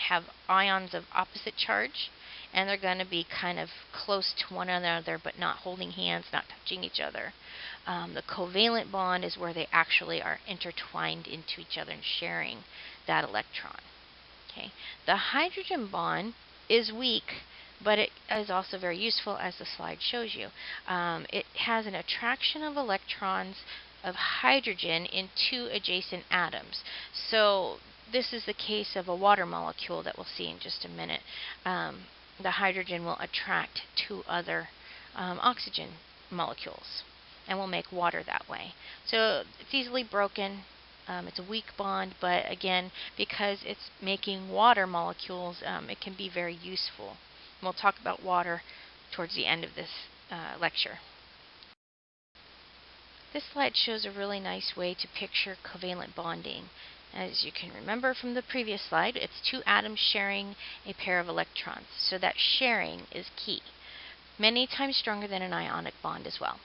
have ions of opposite charge, and they're going to be kind of close to one another, but not holding hands, not touching each other. The covalent bond is where they actually are intertwined into each other and sharing that electron. Okay. The hydrogen bond is weak, but it is also very useful, as the slide shows you. It has an attraction of electrons of hydrogen in two adjacent atoms. So this is the case of a water molecule that we'll see in just a minute. The hydrogen will attract two other oxygen molecules and will make water that way. So it's easily broken. It's a weak bond, but again, because it's making water molecules, it can be very useful. And we'll talk about water towards the end of this lecture. This slide shows a really nice way to picture covalent bonding. As you can remember from the previous slide, it's two atoms sharing a pair of electrons. So that sharing is key. Many times stronger than an ionic bond as well.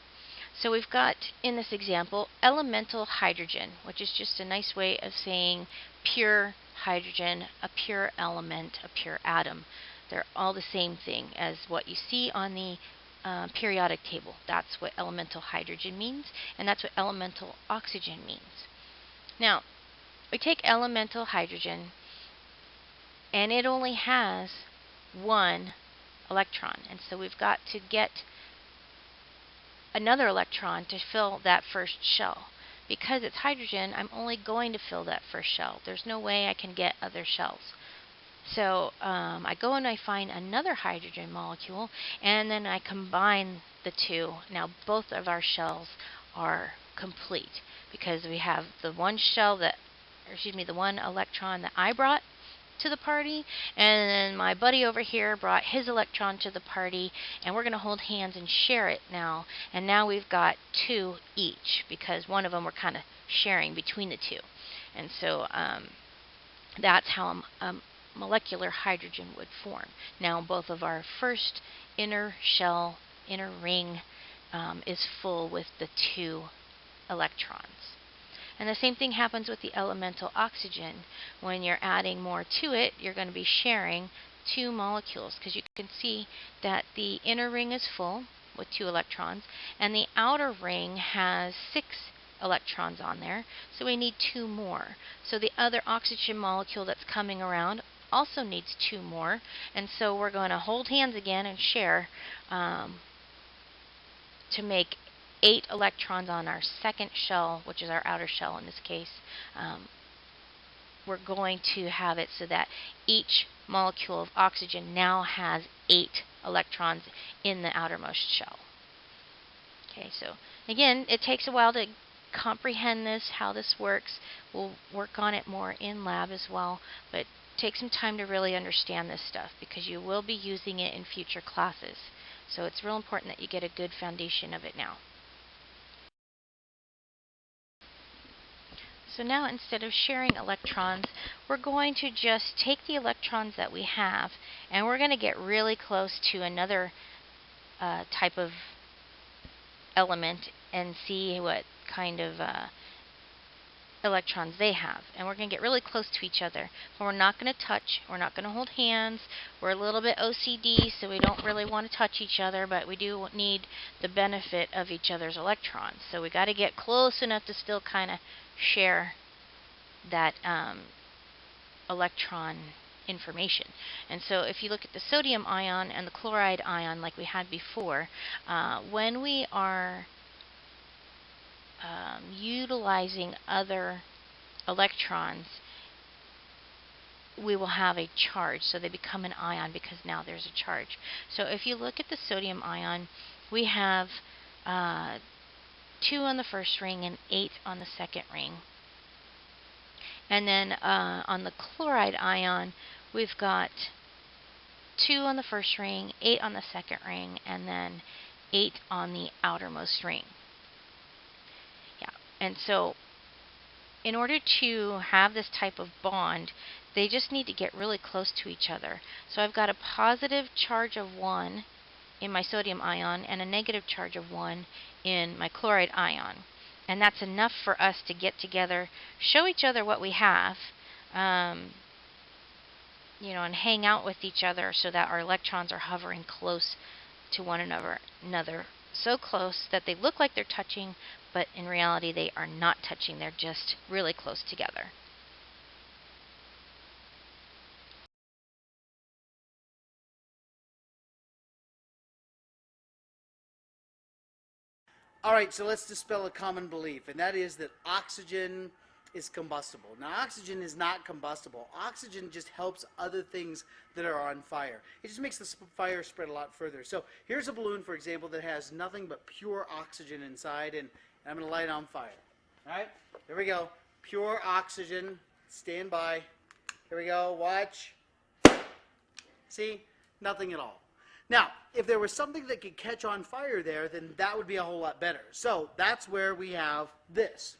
So we've got, in this example, elemental hydrogen, which is just a nice way of saying pure hydrogen, a pure element, a pure atom. They're all the same thing as what you see on the periodic table. That's what elemental hydrogen means, and that's what elemental oxygen means. Now, we take elemental hydrogen, and it only has one electron, and so we've got to get another electron to fill that first shell. Because it's hydrogen, I'm only going to fill that first shell. There's no way I can get other shells. So I go and I find another hydrogen molecule, and then I combine the two. Now both of our shells are complete because we have the one shell that, the one electron that I brought to the party, and then my buddy over here brought his electron to the party, and we're going to hold hands and share it now. And now we've got two each because one of them we're kind of sharing between the two. And so that's how molecular hydrogen would form. Now both of our first inner shell, inner ring is full with the two electrons. And the same thing happens with the elemental oxygen. When you're adding more to it, you're going to be sharing two molecules, because you can see that the inner ring is full with two electrons, and the outer ring has 6 electrons on there, so we need 2 more. So the other oxygen molecule that's coming around also needs 2 more, and so we're going to hold hands again and share to make 8 electrons on our second shell, which is our outer shell in this case. We're going to have it so that each molecule of oxygen now has 8 electrons in the outermost shell. Okay, so again, it takes a while to comprehend this, how this works. We'll work on it more in lab as well, but take some time to really understand this stuff because you will be using it in future classes. So it's real important that you get a good foundation of it now. So now, instead of sharing electrons, we're going to just take the electrons that we have, and we're going to get really close to another type of element and see what kind of electrons they have. And we're going to get really close to each other. But we're not going to touch. We're not going to hold hands. We're a little bit OCD, so we don't really want to touch each other, but we do need the benefit of each other's electrons. So we got to get close enough to still kind of share that electron information. And so if you look at the sodium ion and the chloride ion like we had before, when we are utilizing other electrons, we will have a charge. So they become an ion because now there's a charge. So if you look at the sodium ion, we have 2 on the first ring and 8 on the second ring. And then on the chloride ion, we've got 2 on the first ring, 8 on the second ring, and then 8 on the outermost ring. Yeah, and so in order to have this type of bond, they just need to get really close to each other. So I've got a positive charge of 1 in my sodium ion and a negative charge of 1 in my chloride ion. And that's enough for us to get together, show each other what we have, you know, and hang out with each other so that our electrons are hovering close to one another, so close that they look like they're touching, but in reality they are not touching. They're just really close together. All right, so let's dispel a common belief, and that is that oxygen is combustible. Now, oxygen is not combustible. Oxygen just helps other things that are on fire. It just makes the fire spread a lot further. So here's a balloon, for example, that has nothing but pure oxygen inside, and I'm going to light it on fire. All right, here we go. Pure oxygen. Stand by. Here we go. Watch. See? Nothing at all. Now, if there was something that could catch on fire there, then that would be a whole lot better. So that's where we have this.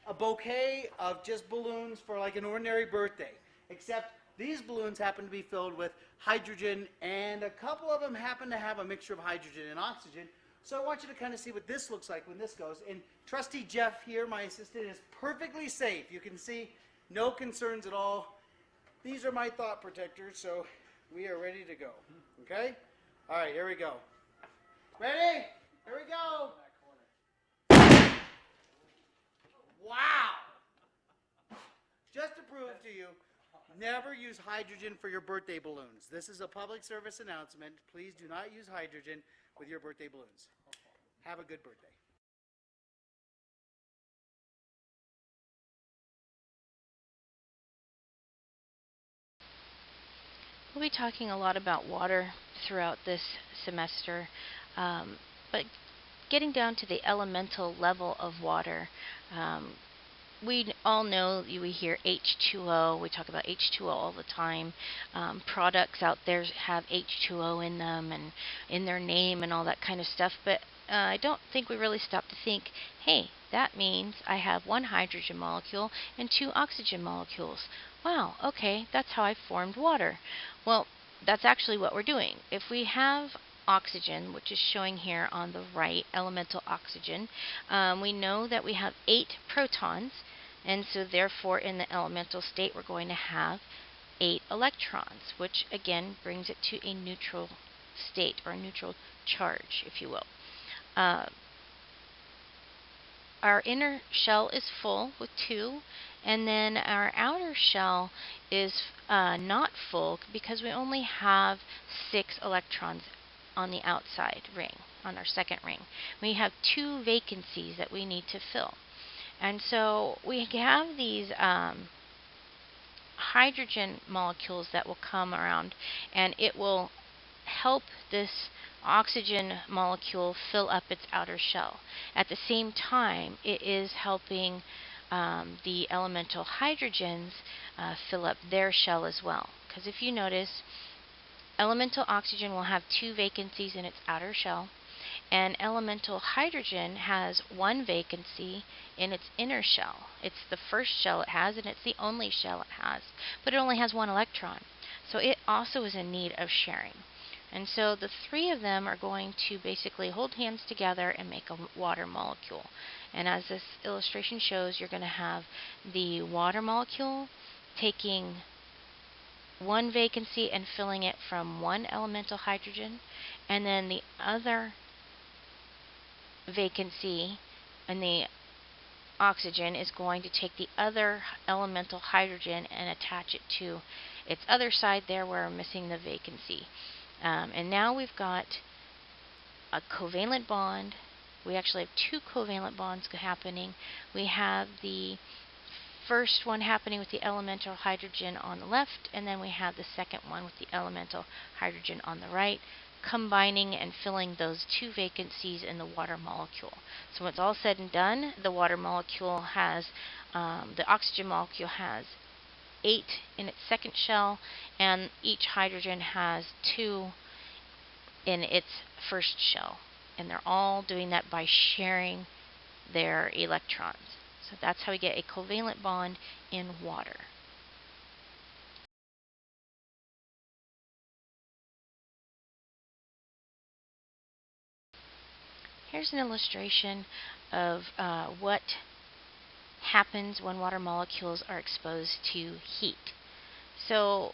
A bouquet of just balloons for like an ordinary birthday. Except these balloons happen to be filled with hydrogen, and a couple of them happen to have a mixture of hydrogen and oxygen. So I want you to kind of see what this looks like when this goes. And Trusty Jeff here, my assistant, is perfectly safe. You can see no concerns at all. These are my thought protectors, so we are ready to go. Okay? All right, here we go. Ready? Here we go. Wow! Just to prove to you, never use hydrogen for your birthday balloons. This is a public service announcement. Please do not use hydrogen with your birthday balloons. Have a good birthday. We'll be talking a lot about water throughout this semester, but getting down to the elemental level of water, we all know, we hear H2O, we talk about H2O all the time. Products out there have H2O in them and in their name and all that kind of stuff, but I don't think we really stop to think, hey, that means I have 1 hydrogen molecule and 2 oxygen molecules. Wow, okay, that's how I formed water. Well, that's actually what we're doing. If we have oxygen, which is showing here on the right, elemental oxygen, we know that we have 8 protons, and so therefore in the elemental state we're going to have 8 electrons, which again brings it to a neutral state, or a neutral charge, if you will. Our inner shell is full with 2, and then our outer shell is not full because we only have 6 electrons on the outside ring, on our second ring. We have 2 vacancies that we need to fill. And so we have these hydrogen molecules that will come around, and it will help this oxygen molecule fill up its outer shell. At the same time, it is helping the elemental hydrogens fill up their shell as well. Because if you notice, elemental oxygen will have 2 vacancies in its outer shell, and elemental hydrogen has 1 vacancy in its inner shell. It's the first shell it has, and it's the only shell it has, but it only has 1 electron. So it also is in need of sharing. And so the 3 of them are going to basically hold hands together and make a water molecule. And as this illustration shows, you're going to have the water molecule taking 1 vacancy and filling it from 1 elemental hydrogen, and then the other vacancy in the oxygen is going to take the other elemental hydrogen and attach it to its other side there where we're missing the vacancy. And now we've got a covalent bond. We actually have 2 covalent bonds happening. We have the first one happening with the elemental hydrogen on the left, and then we have the second one with the elemental hydrogen on the right. combining and filling those two vacancies in the water molecule. So when it's all said and done, the water molecule has, the oxygen molecule has 8 in its second shell, and each hydrogen has 2 in its first shell. And they're all doing that by sharing their electrons. So that's how we get a covalent bond in water. Here's an illustration of what happens when water molecules are exposed to heat. So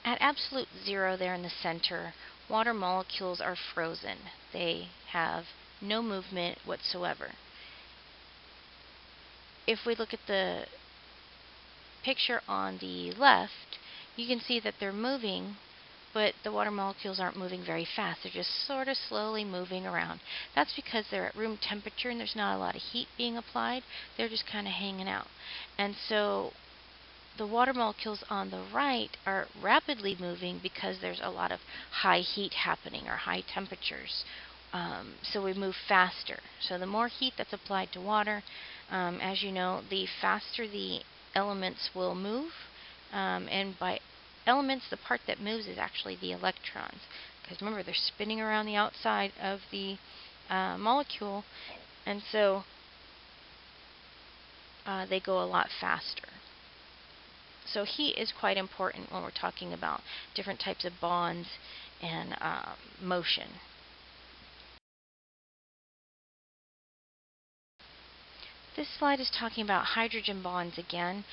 at absolute zero there in the center, water molecules are frozen. They have no movement whatsoever. If we look at the picture on the left, you can see that they're moving, but the water molecules aren't moving very fast. They're just sort of slowly moving around. That's because they're at room temperature and there's not a lot of heat being applied. They're just kind of hanging out. And so the water molecules on the right are rapidly moving because there's a lot of high heat happening, or high temperatures. So we move faster. So the more heat that's applied to water, as you know, the faster the elements will move. And by elements, the part that moves is actually the electrons. Because remember, they're spinning around the outside of the molecule, and so they go a lot faster. So heat is quite important when we're talking about different types of bonds and motion. This slide is talking about hydrogen bonds again.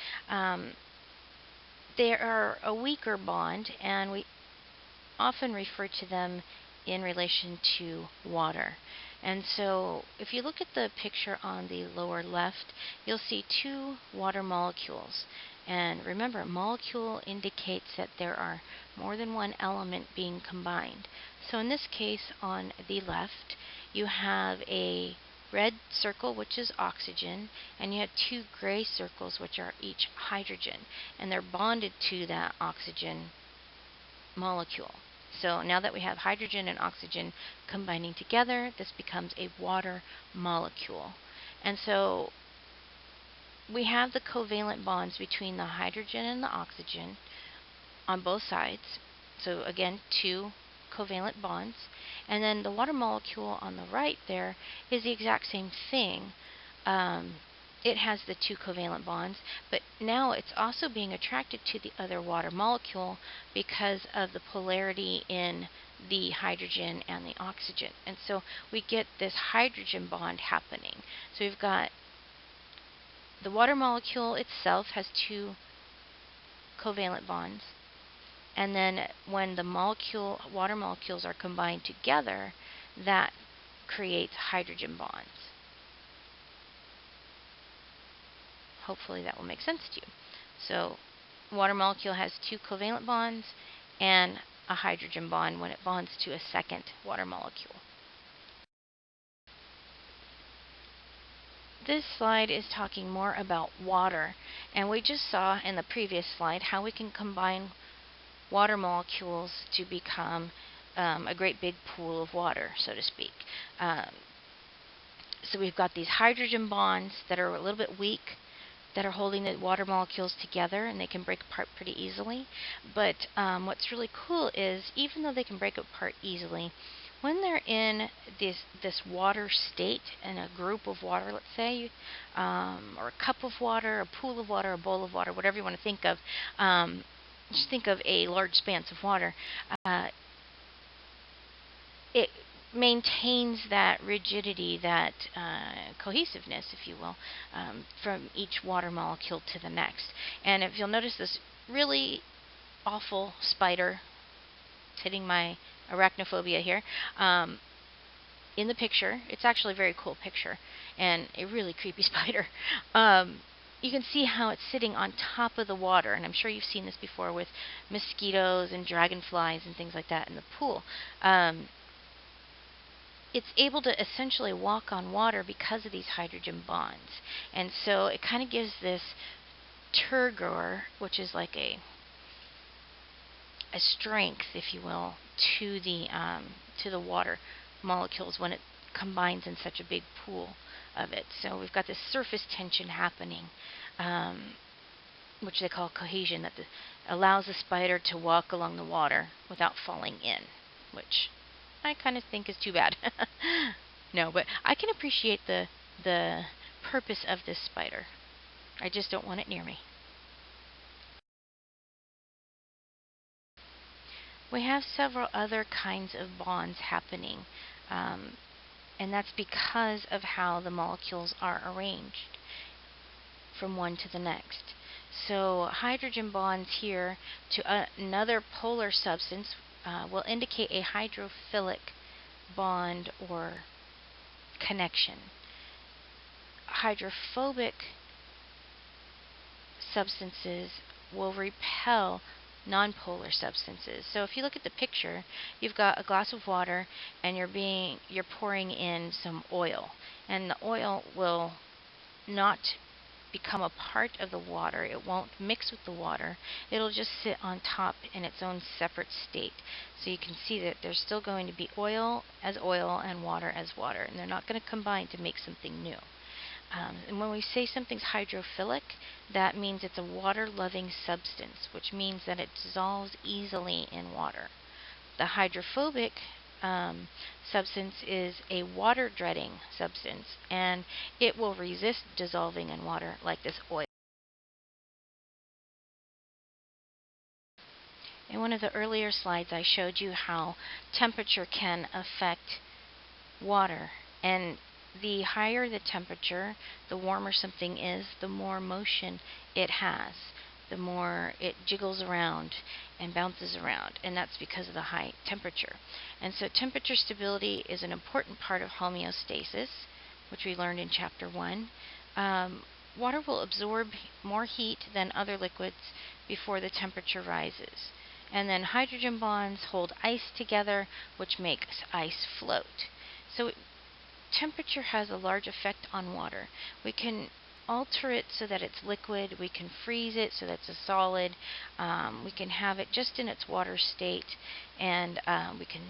They are a weaker bond, and we often refer to them in relation to water. And so if you look at the picture on the lower left, you'll see 2 water molecules. And remember, molecule indicates that there are more than one element being combined. So in this case, on the left, you have a red circle, which is oxygen, and you have 2 gray circles, which are each hydrogen, and they're bonded to that oxygen molecule. So now that we have hydrogen and oxygen combining together, this becomes a water molecule. And so we have the covalent bonds between the hydrogen and the oxygen on both sides. So again, 2 covalent bonds. And then the water molecule on the right there is the exact same thing. It has the 2 covalent bonds, but now it's also being attracted to the other water molecule because of the polarity in the hydrogen and the oxygen. And so we get this hydrogen bond happening. So we've got the water molecule itself has 2 covalent bonds, and then when the water molecules are combined together, that creates hydrogen bonds. Hopefully that will make sense to you. So water molecule has 2 covalent bonds and a hydrogen bond when it bonds to a second water molecule. This slide is talking more about water, and we just saw in the previous slide how we can combine water molecules to become a great big pool of water, so to speak. So we've got these hydrogen bonds that are a little bit weak, that are holding the water molecules together, and they can break apart pretty easily. But what's really cool is, even though they can break apart easily, when they're in this water state, in a group of water, let's say, or a cup of water, a pool of water, a bowl of water, whatever you want to think of, just think of a large expanse of water, it maintains that rigidity, that cohesiveness, if you will, from each water molecule to the next. And if you'll notice this really awful spider, it's hitting my arachnophobia here, in the picture. It's actually a very cool picture and a really creepy spider. You can see how it's sitting on top of the water, and I'm sure you've seen this before with mosquitoes and dragonflies and things like that in the pool. It's able to essentially walk on water because of these hydrogen bonds. And so it kind of gives this turgor, which is like a a strength, if you will, to the water molecules when it combines in such a big pool of it. So we've got this surface tension happening, which they call cohesion, that allows the spider to walk along the water without falling in, which I kind of think is too bad. No, but I can appreciate the purpose of this spider. I just don't want it near me. We have several other kinds of bonds happening, and that's because of how the molecules are arranged from one to the next. So hydrogen bonds here to another polar substance will indicate a hydrophilic bond or connection. Hydrophobic substances will repel nonpolar substances. So if you look at the picture, you've got a glass of water and you're pouring in some oil, and the oil will not become a part of the water. It won't mix with the water. It'll just sit on top in its own separate state. So you can see that there's still going to be oil and water as water, and they're not going to combine to make something new. And when we say something's hydrophilic, that means it's a water-loving substance, which means that it dissolves easily in water. The hydrophobic substance is a water-dreading substance, and it will resist dissolving in water like this oil. In one of the earlier slides, I showed you how temperature can affect water, and the higher the temperature, the warmer something is, the more motion it has, the more it jiggles around and bounces around, and that's because of the high temperature. And so temperature stability is an important part of homeostasis, which we learned in Chapter 1. Water will absorb more heat than other liquids before the temperature rises. And then hydrogen bonds hold ice together, which makes ice float. So temperature has a large effect on water. We can alter it so that it's liquid. We can freeze it so that it's a solid. We can have it just in its water state, and we can,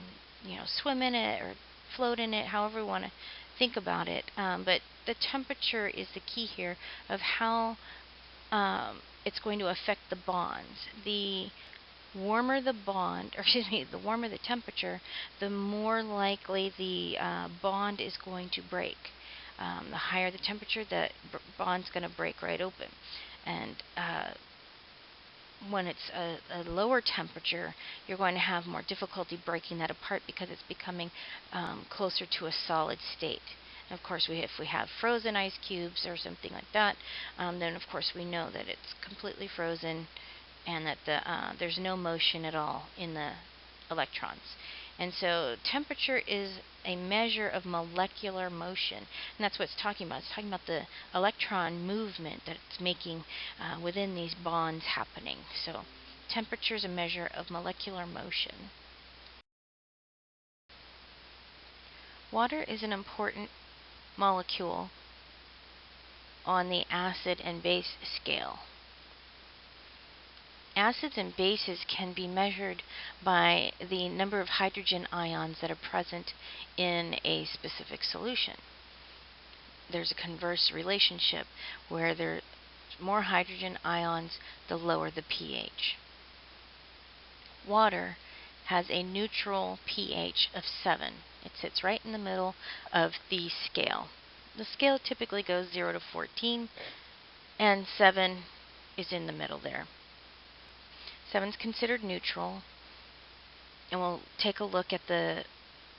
swim in it or float in it, however we want to think about it. But the temperature is the key here of how it's going to affect the bonds. The warmer the bond, or excuse me, the warmer the temperature, the more likely the bond is going to break. The higher the temperature, the bond's going to break right open. And when it's a lower temperature, you're going to have more difficulty breaking that apart because it's becoming closer to a solid state. And of course, if we have frozen ice cubes or something like that, then of course we know that it's completely frozen and that there's no motion at all in the electrons. And so temperature is a measure of molecular motion, and that's what it's talking about. It's talking about the electron movement that it's making within these bonds happening. So temperature is a measure of molecular motion. Water is an important molecule on the acid and base scale. Acids and bases can be measured by the number of hydrogen ions that are present in a specific solution. There's a converse relationship where there's more hydrogen ions, the lower the pH. Water has a neutral pH of 7. It sits right in the middle of the scale. The scale typically goes 0 to 14, and 7 is in the middle there. 7 is considered neutral, and we'll take a look at the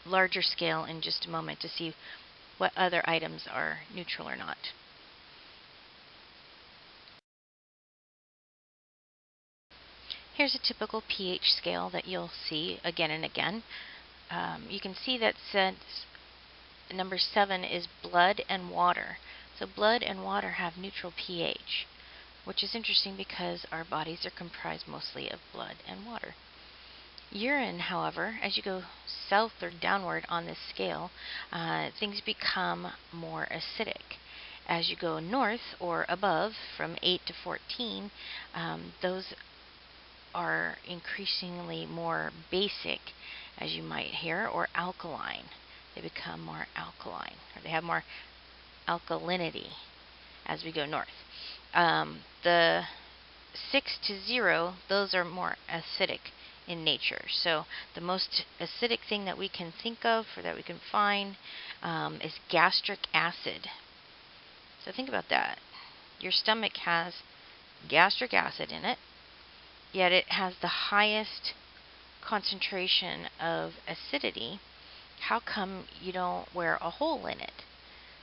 larger scale in just a moment to see what other items are neutral or not. Here's a typical pH scale that you'll see again and again. You can see that says number 7 is blood and water. So blood and water have neutral pH, which is interesting because our bodies are comprised mostly of blood and water. Urine, however, as you go south or downward on this scale, things become more acidic. As you go north or above, from 8 to 14, those are increasingly more basic, as you might hear, or alkaline. They become more alkaline, or they have more alkalinity as we go north. The 6 to 0, those are more acidic in nature. So the most acidic thing that we can think of, or that we can find, is gastric acid. So think about that. Your stomach has gastric acid in it, yet it has the highest concentration of acidity. How come you don't wear a hole in it?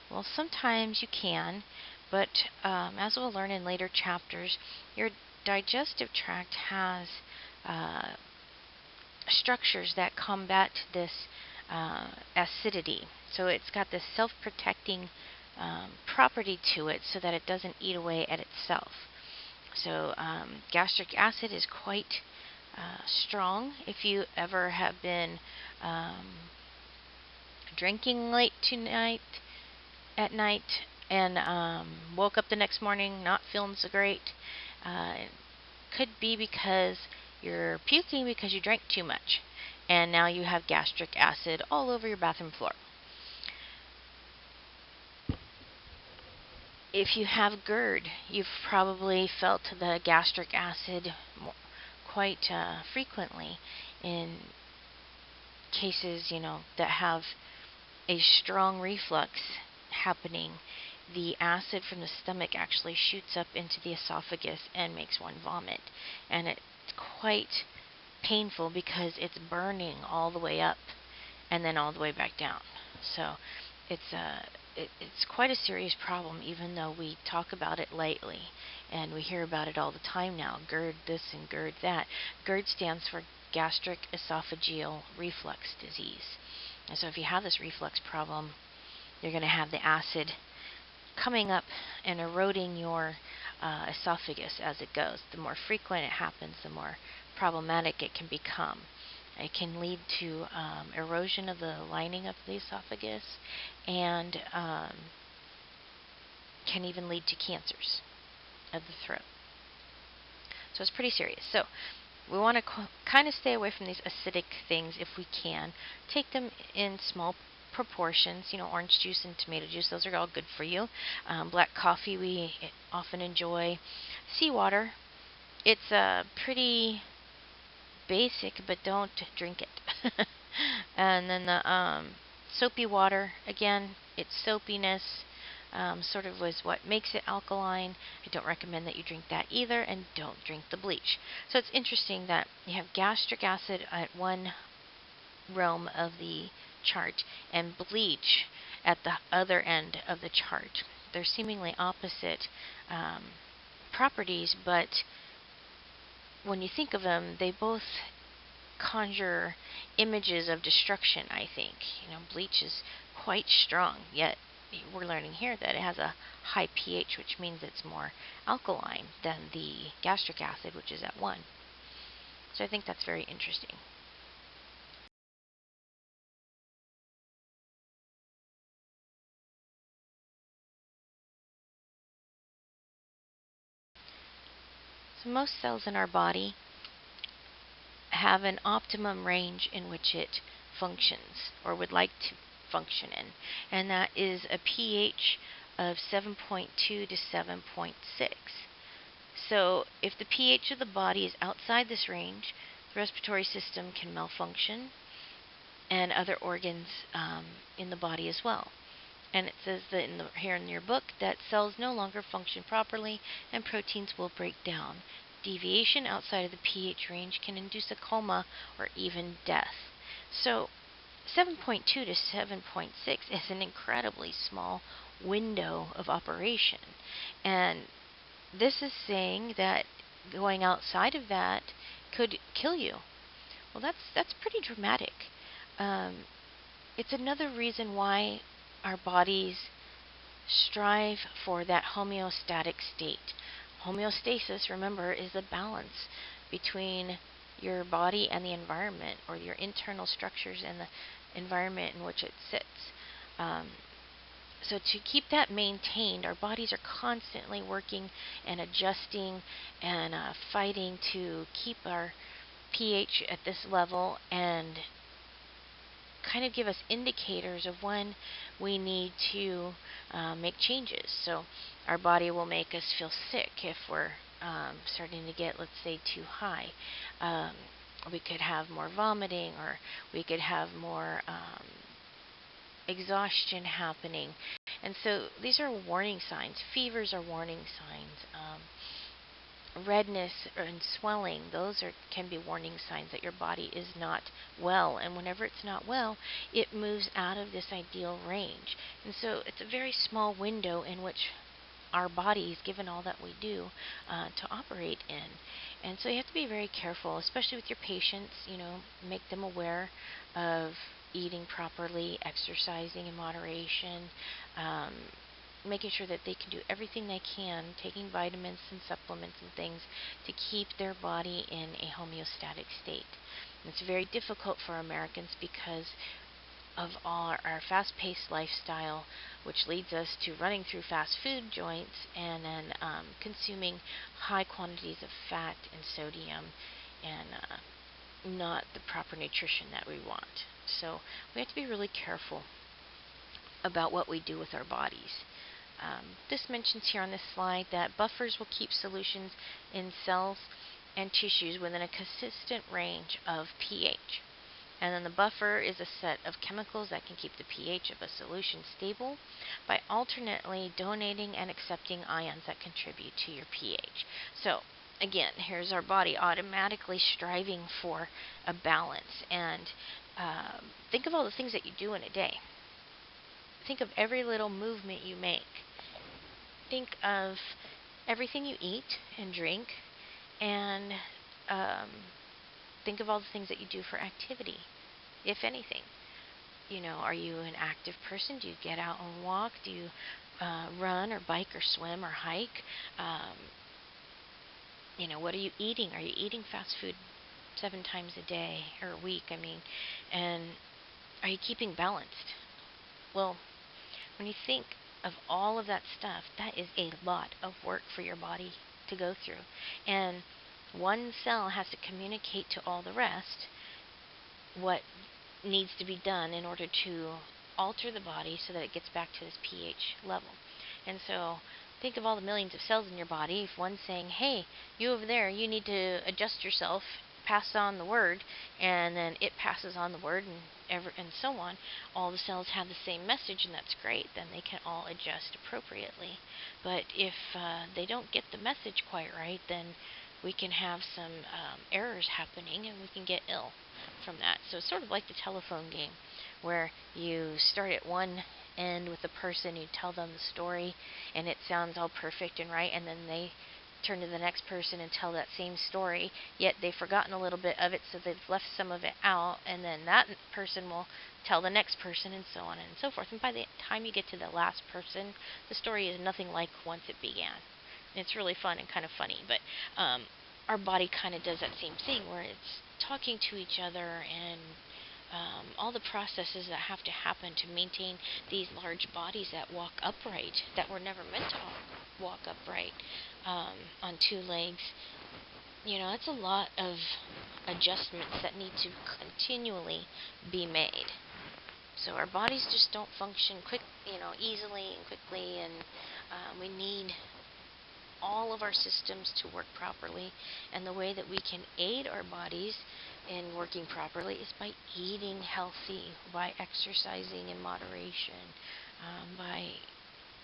Well, sometimes you can, but as we'll learn in later chapters, your digestive tract has structures that combat this acidity. So it's got this self-protecting property to it so that it doesn't eat away at itself. So gastric acid is quite strong. If you ever have been drinking late at night and woke up the next morning not feeling so great, it could be because you're puking because you drank too much, and now you have gastric acid all over your bathroom floor. If you have GERD, you've probably felt the gastric acid quite frequently in cases, that have a strong reflux happening. The acid from the stomach actually shoots up into the esophagus and makes one vomit. And it's quite painful because it's burning all the way up and then all the way back down. So it's quite a serious problem, even though we talk about it lightly and we hear about it all the time now. GERD this and GERD that. GERD stands for gastric esophageal reflux disease. And so if you have this reflux problem, you're going to have the acid coming up and eroding your esophagus as it goes. The more frequent it happens, the more problematic it can become. It can lead to erosion of the lining of the esophagus, and can even lead to cancers of the throat. So it's pretty serious. So we want to kind of stay away from these acidic things if we can. Take them in small proportions. Orange juice and tomato juice, those are all good for you. Black coffee we often enjoy. Seawater, it's pretty basic, but don't drink it. And then the soapy water, again, its soapiness sort of was what makes it alkaline. I don't recommend that you drink that either, and don't drink the bleach. So it's interesting that you have gastric acid at one realm of the chart and bleach at the other end of the chart. They're seemingly opposite properties, but when you think of them, they both conjure images of destruction, I think. Bleach is quite strong, yet we're learning here that it has a high pH, which means it's more alkaline than the gastric acid, which is at 1. So I think that's very interesting. So most cells in our body have an optimum range in which it functions, or would like to function in, and that is a pH of 7.2 to 7.6. So if the pH of the body is outside this range, the respiratory system can malfunction, and other organs in the body as well. And it says that here in your book that cells no longer function properly and proteins will break down. Deviation outside of the pH range can induce a coma or even death. So 7.2 to 7.6 is an incredibly small window of operation. And this is saying that going outside of that could kill you. Well, that's pretty dramatic. It's another reason why our bodies strive for that homeostatic state. Homeostasis, remember, is the balance between your body and the environment, or your internal structures and the environment in which it sits. So to keep that maintained, our bodies are constantly working and adjusting and fighting to keep our pH at this level and kind of give us indicators of when we need to make changes. So our body will make us feel sick if we're starting to get, let's say, too high. We could have more vomiting, or we could have more exhaustion happening. And so these are warning signs. Fevers are warning signs. Redness and swelling, those can be warning signs that your body is not well. And whenever it's not well, it moves out of this ideal range. And so it's a very small window in which our bodies, given all that we do, to operate in. And so you have to be very careful, especially with your patients. Make them aware of eating properly, exercising in moderation, making sure that they can do everything they can, taking vitamins and supplements and things to keep their body in a homeostatic state. And it's very difficult for Americans because of our fast-paced lifestyle, which leads us to running through fast food joints and then consuming high quantities of fat and sodium and not the proper nutrition that we want. So we have to be really careful about what we do with our bodies. This mentions here on this slide that buffers will keep solutions in cells and tissues within a consistent range of pH. And then the buffer is a set of chemicals that can keep the pH of a solution stable by alternately donating and accepting ions that contribute to your pH. So again, here's our body automatically striving for a balance. And think of all the things that you do in a day. Think of every little movement you make. Think of everything you eat and drink, and think of all the things that you do for activity, if anything. Are you an active person? Do you get out and walk? Do you run or bike or swim or hike? What are you eating? Are you eating fast food 7 times a day or a week? And are you keeping balanced? Well, when you think of all of that stuff, that is a lot of work for your body to go through. And one cell has to communicate to all the rest what needs to be done in order to alter the body so that it gets back to this pH level. And so think of all the millions of cells in your body. If one's saying, hey, you over there, you need to adjust yourself, pass on the word, and then it passes on the word, and so on. All the cells have the same message, and that's great. Then they can all adjust appropriately. But if they don't get the message quite right, then we can have some errors happening, and we can get ill from that. So it's sort of like the telephone game, where you start at one end with the person, you tell them the story, and it sounds all perfect and right, and then they turn to the next person and tell that same story, yet they've forgotten a little bit of it, so they've left some of it out, and then that person will tell the next person, and so on and so forth. And by the time you get to the last person, the story is nothing like once it began. And it's really fun and kind of funny, but our body kind of does that same thing, where it's talking to each other, and all the processes that have to happen to maintain these large bodies that walk upright, that were never meant to walk upright on 2 legs. It's a lot of adjustments that need to continually be made. So our bodies just don't function easily and quickly, and we need all of our systems to work properly. And the way that we can aid our bodies in working properly is by eating healthy, by exercising in moderation, by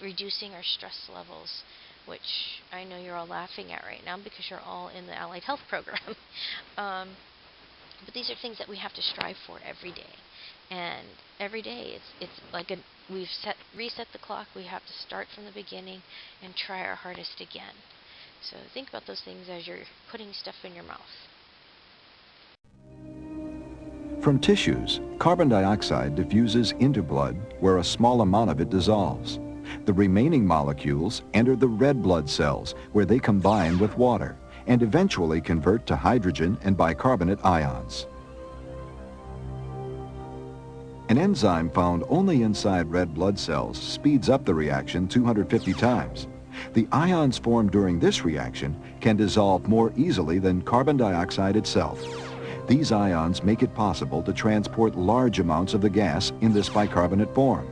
reducing our stress levels, which I know you're all laughing at right now because you're all in the Allied Health program. But these are things that we have to strive for every day. And every day it's like we've reset the clock. We have to start from the beginning and try our hardest again. So think about those things as you're putting stuff in your mouth. From tissues, carbon dioxide diffuses into blood where a small amount of it dissolves. The remaining molecules enter the red blood cells where they combine with water and eventually convert to hydrogen and bicarbonate ions. An enzyme found only inside red blood cells speeds up the reaction 250 times. The ions formed during this reaction can dissolve more easily than carbon dioxide itself. These ions make it possible to transport large amounts of the gas in this bicarbonate form.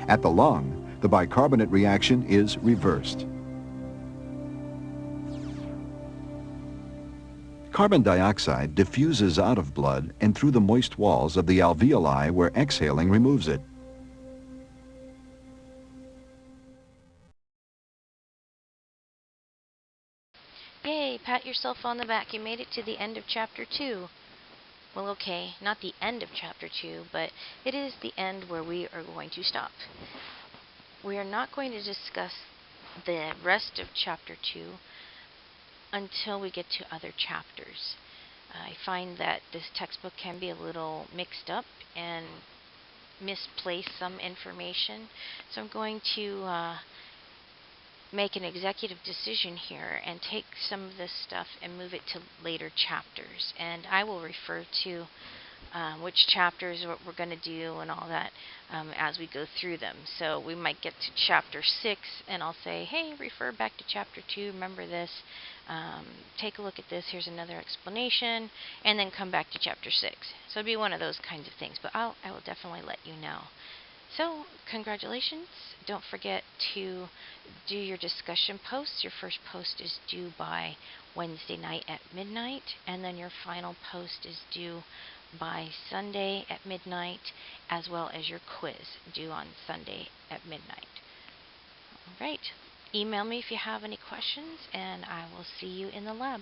At the lung, the bicarbonate reaction is reversed. Carbon dioxide diffuses out of blood and through the moist walls of the alveoli where exhaling removes it. Yay, pat yourself on the back. You made it to the end of Chapter 2. Well, okay, not the end of Chapter 2, but it is the end where we are going to stop. We are not going to discuss the rest of Chapter 2 until we get to other chapters. I find that this textbook can be a little mixed up and misplace some information, so I'm going to make an executive decision here and take some of this stuff and move it to later chapters, and I will refer to which chapters what we're going to do and all that as we go through them. So we might get to chapter 6 and I'll say, hey, refer back to chapter 2, remember this, take a look at this, here's another explanation, and then come back to chapter 6. So it'll be one of those kinds of things, but I will definitely let you know. So congratulations. Don't forget to do your discussion posts. Your first post is due by Wednesday night at midnight, and then your final post is due by Sunday at midnight, as well as your quiz due on Sunday at midnight. All right. Email me if you have any questions, and I will see you in the lab.